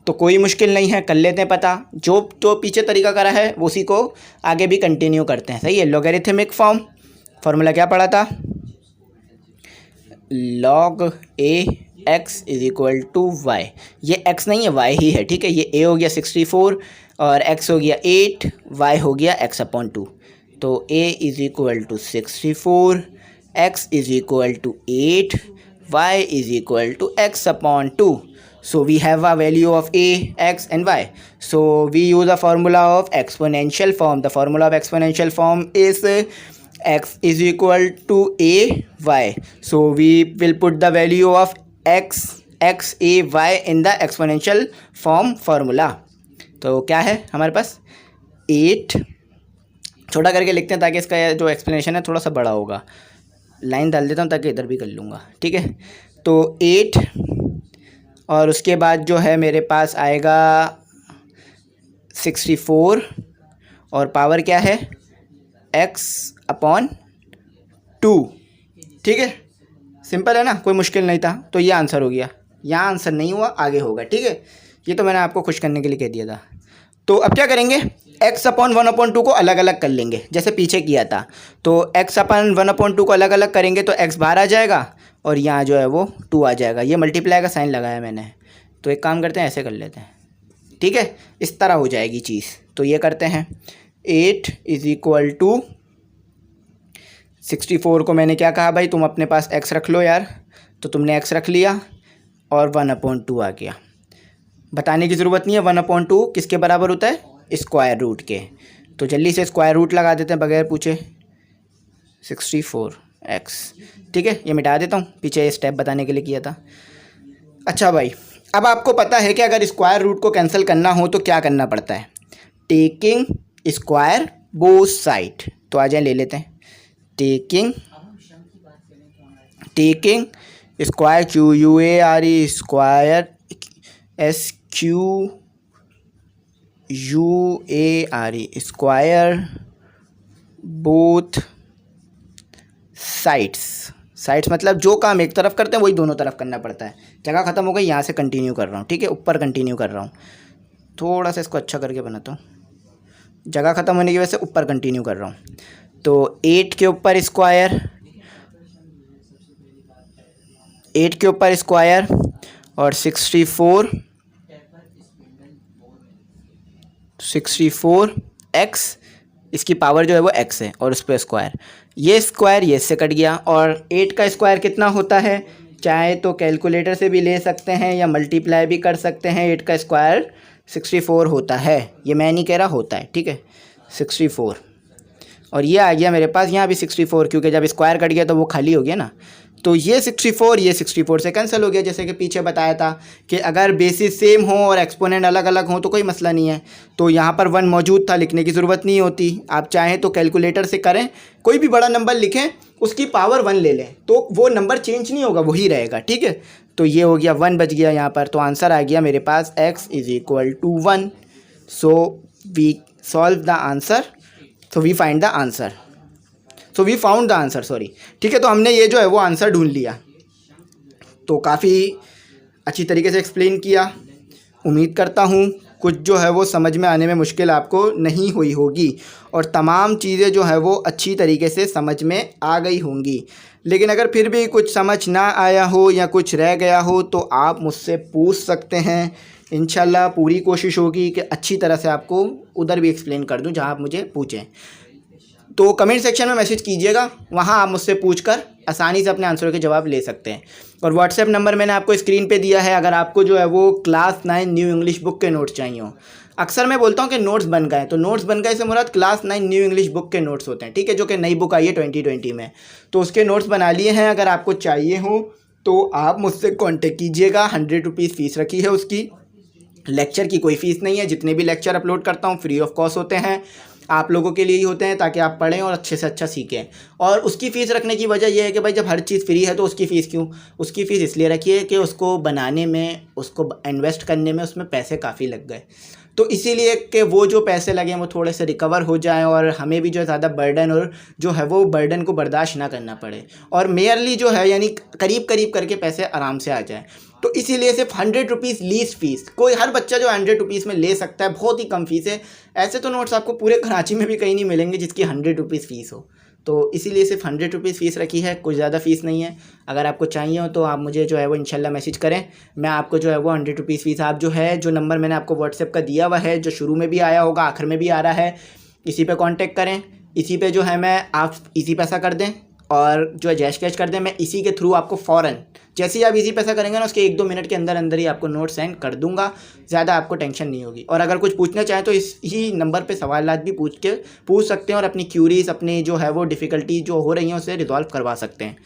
तो कोई मुश्किल नहीं है, कर लेते हैं पता। जो तो पीछे तरीका करा है उसी को आगे भी कंटिन्यू करते हैं, सही है। लॉगरिथमिक फॉर्म, फार्मूला क्या पढ़ा था, log a x is equal to y। ये x नहीं है, y ही है, ठीक है। ये a हो गया 64 और x हो गया 8, y हो गया x/2। तो a is equal to 64, x is equal to 8, y is equal to x/2। So we have a value of a, x and y. So we use a formula of exponential form. The formula of exponential form is x is equal to a y. So we will put the value of x a y in the exponential form formula. तो क्या है हमारे पास 8, छोटा करके लिखते हैं ताकि इसका जो एक्सप्लेनेशन है थोड़ा सा बड़ा होगा। लाइन डाल देता हूँ ताकि इधर भी कर लूँगा, ठीक है। तो 8 और उसके बाद जो है मेरे पास आएगा 64 और पावर क्या है x/2, ठीक है। सिंपल है ना, कोई मुश्किल नहीं था। तो ये आंसर हो गया, यहाँ आंसर नहीं हुआ, आगे होगा, ठीक है। ये तो मैंने आपको खुश करने के लिए कह दिया था। तो अब क्या करेंगे, x/1/2 को अलग अलग कर लेंगे जैसे पीछे किया था। तो x/1/2 को अलग अलग करेंगे तो x बाहर आ जाएगा और यहाँ जो है वो 2 आ जाएगा। ये मल्टीप्लाई का साइन लगाया मैंने, तो एक काम करते हैं ऐसे कर लेते हैं, ठीक है, इस तरह हो जाएगी चीज़। तो ये करते हैं 8 इज इक्वल टू 64 को मैंने क्या कहा भाई, तुम अपने पास x रख लो यार, तो तुमने x रख लिया और 1/2 आ गया। बताने की ज़रूरत नहीं है 1/2 किसके बराबर होता है, स्क्वायर रूट के। तो जल्दी से स्क्वायर रूट लगा देते हैं बगैर पूछे, 64x, ठीक है। ये मिटा देता हूँ, पीछे ये स्टेप बताने के लिए किया था। अच्छा भाई, अब आपको पता है कि अगर स्क्वायर रूट को कैंसिल करना हो तो क्या करना पड़ता है, टेकिंग स्क्वायर बोथ साइड। तो आ जाए ले लेते हैं, taking square QUARE square SQUARE square both sides मतलब जो काम एक तरफ करते हैं वही दोनों तरफ करना पड़ता है। जगह ख़त्म हो गई, यहाँ से कंटिन्यू कर रहा हूँ, ठीक है, ऊपर कंटिन्यू कर रहा हूँ। थोड़ा सा इसको अच्छा करके बनाता हूँ, जगह ख़त्म होने की वजह से ऊपर कंटिन्यू कर रहा हूँ। तो 8 के ऊपर स्क्वायर और 64 64x, इसकी पावर जो है वो x है और उस पर स्क्वायर, ये स्क्वायर ये इससे कट गया। और 8 का स्क्वायर कितना होता है, चाहे तो कैलकुलेटर से भी ले सकते हैं या मल्टीप्लाई भी कर सकते हैं। 8 का स्क्वायर 64 होता है, ये मैं नहीं कह रहा, होता है, ठीक है, 64। और ये आ गया मेरे पास यहाँ भी 64, क्योंकि जब स्क्वायर कट गया तो वो खाली हो गया ना, तो ये 64 ये 64 से कैंसिल हो गया। जैसे कि पीछे बताया था कि अगर बेसिस सेम हो और एक्सपोनेंट अलग अलग हो तो कोई मसला नहीं है, तो यहाँ पर 1 मौजूद था, लिखने की ज़रूरत नहीं होती। आप चाहें तो कैलकुलेटर से करें, कोई भी बड़ा नंबर लिखें, उसकी पावर 1 ले लें, तो वो नंबर चेंज नहीं होगा, वही रहेगा, ठीक है। तो ये हो गया 1 बच गया यहाँ पर, तो आंसर आ गया मेरे पास x = 1। So we solve the answer, so we find the answer, so we found the answer, sorry, ठीक है। तो हमने ये जो है वो आंसर ढूंढ लिया। तो काफ़ी अच्छी तरीके से एक्सप्लेन किया। उम्मीद करता हूँ कुछ जो है वो समझ में आने में मुश्किल आपको नहीं हुई होगी और तमाम चीज़ें जो है वो अच्छी तरीके से समझ में आ गई होंगी। लेकिन अगर फिर भी कुछ समझ ना आया हो या कुछ रह गया हो तो आप मुझसे पूछ सकते हैं। इंशाल्लाह पूरी कोशिश होगी कि अच्छी तरह से आपको उधर भी एक्सप्लेन कर दूं जहां आप मुझे पूछें। तो कमेंट सेक्शन में मैसेज कीजिएगा, वहाँ आप मुझसे पूछकर आसानी से अपने आंसरों के जवाब ले सकते हैं। और व्हाट्सएप नंबर मैंने आपको स्क्रीन पे दिया है, अगर आपको जो है वो क्लास 9 न्यू इंग्लिश बुक के नोट्स चाहिए हो। अक्सर मैं बोलता हूँ कि नोट्स बन गए, तो नोट्स बन गए से मुराद क्लास 9 न्यू इंग्लिश बुक के नोट्स होते हैं, ठीक है, जो कि नई बुक आई है 2020 में, तो उसके नोट्स बना लिए हैं। अगर आपको चाहिए हो तो आप मुझसे कॉन्टेक्ट कीजिएगा। 100 रुपीज़ फ़ीस रखी है उसकी, लेक्चर की कोई फ़ीस नहीं है। जितने भी लेक्चर अपलोड करता हूँ फ्री ऑफ कॉस्ट होते हैं, आप लोगों के लिए ही होते हैं ताकि आप पढ़ें और अच्छे से अच्छा सीखें। और उसकी फ़ीस रखने की वजह यह है कि भाई जब हर चीज़ फ्री है तो उसकी फ़ीस क्यों, उसकी फ़ीस इसलिए रखी है कि उसको बनाने में, उसको इन्वेस्ट करने में उसमें पैसे काफ़ी लग गए, तो इसीलिए कि वो जो पैसे लगे हैं वो थोड़े से रिकवर हो जाएं और हमें भी जो है ज़्यादा बर्डन और जो है वो बर्डन को बर्दाश्त ना करना पड़े और मेयरली जो है यानी करीब करीब करके पैसे आराम से आ जाएं। तो इसीलिए सिर्फ 100 रुपीज़ लीस्ट फ़ीस, कोई हर बच्चा जो 100 रुपीज़ में ले सकता है, बहुत ही कम फ़ीस है। ऐसे तो नोट्स आपको पूरे कराची में भी कहीं नहीं मिलेंगे जिसकी 100 रुपीज़ फ़ीस हो, तो इसीलिए सिर्फ 100 रुपीज़ फ़ीस रखी है, कुछ ज़्यादा फ़ीस नहीं है। अगर आपको चाहिए हो तो आप मुझे जो है वो इंशाल्लाह मैसेज करें, मैं आपको जो है वो 100 रुपीज़ फ़ीस, आप जो है जो नंबर मैंने आपको व्हाट्सएप का दिया हुआ है, जो शुरू में भी आया होगा आखिर में भी आ रहा है, इसी पे कांटेक्ट करें। इसी पे जो है मैं आप इसी पैसा कर दें और जो है जैश कैश कर दें, मैं इसी के थ्रू आपको फ़ौरन जैसे ही आप इजी पैसा करेंगे ना उसके 1-2 मिनट के अंदर अंदर ही आपको नोट सेंड कर दूंगा, ज़्यादा आपको टेंशन नहीं होगी। और अगर कुछ पूछना चाहें तो इस ही नंबर पे सवालात भी पूछ सकते हैं और अपनी क्यूरीज, अपनी जो है वो डिफ़िकल्टी जो हो रही हैं उसे रिजॉल्व करवा सकते हैं।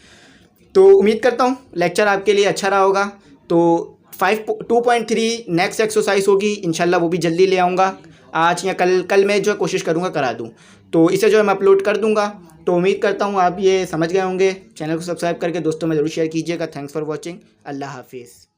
तो उम्मीद करता हूँ लेक्चर आपके लिए अच्छा रहा होगा। तो 2.3 नेक्स्ट एक्सरसाइज होगी इंशाल्लाह, वो भी जल्दी ले आऊँगा, आज या कल मैं जो कोशिश करूँगा करा दूँ, तो इसे जो है मैं अपलोड कर दूँगा। तो उम्मीद करता हूँ आप ये समझ गए होंगे। चैनल को सब्सक्राइब करके दोस्तों में ज़रूर शेयर कीजिएगा। Thanks for watching. अल्लाह हाफिज़।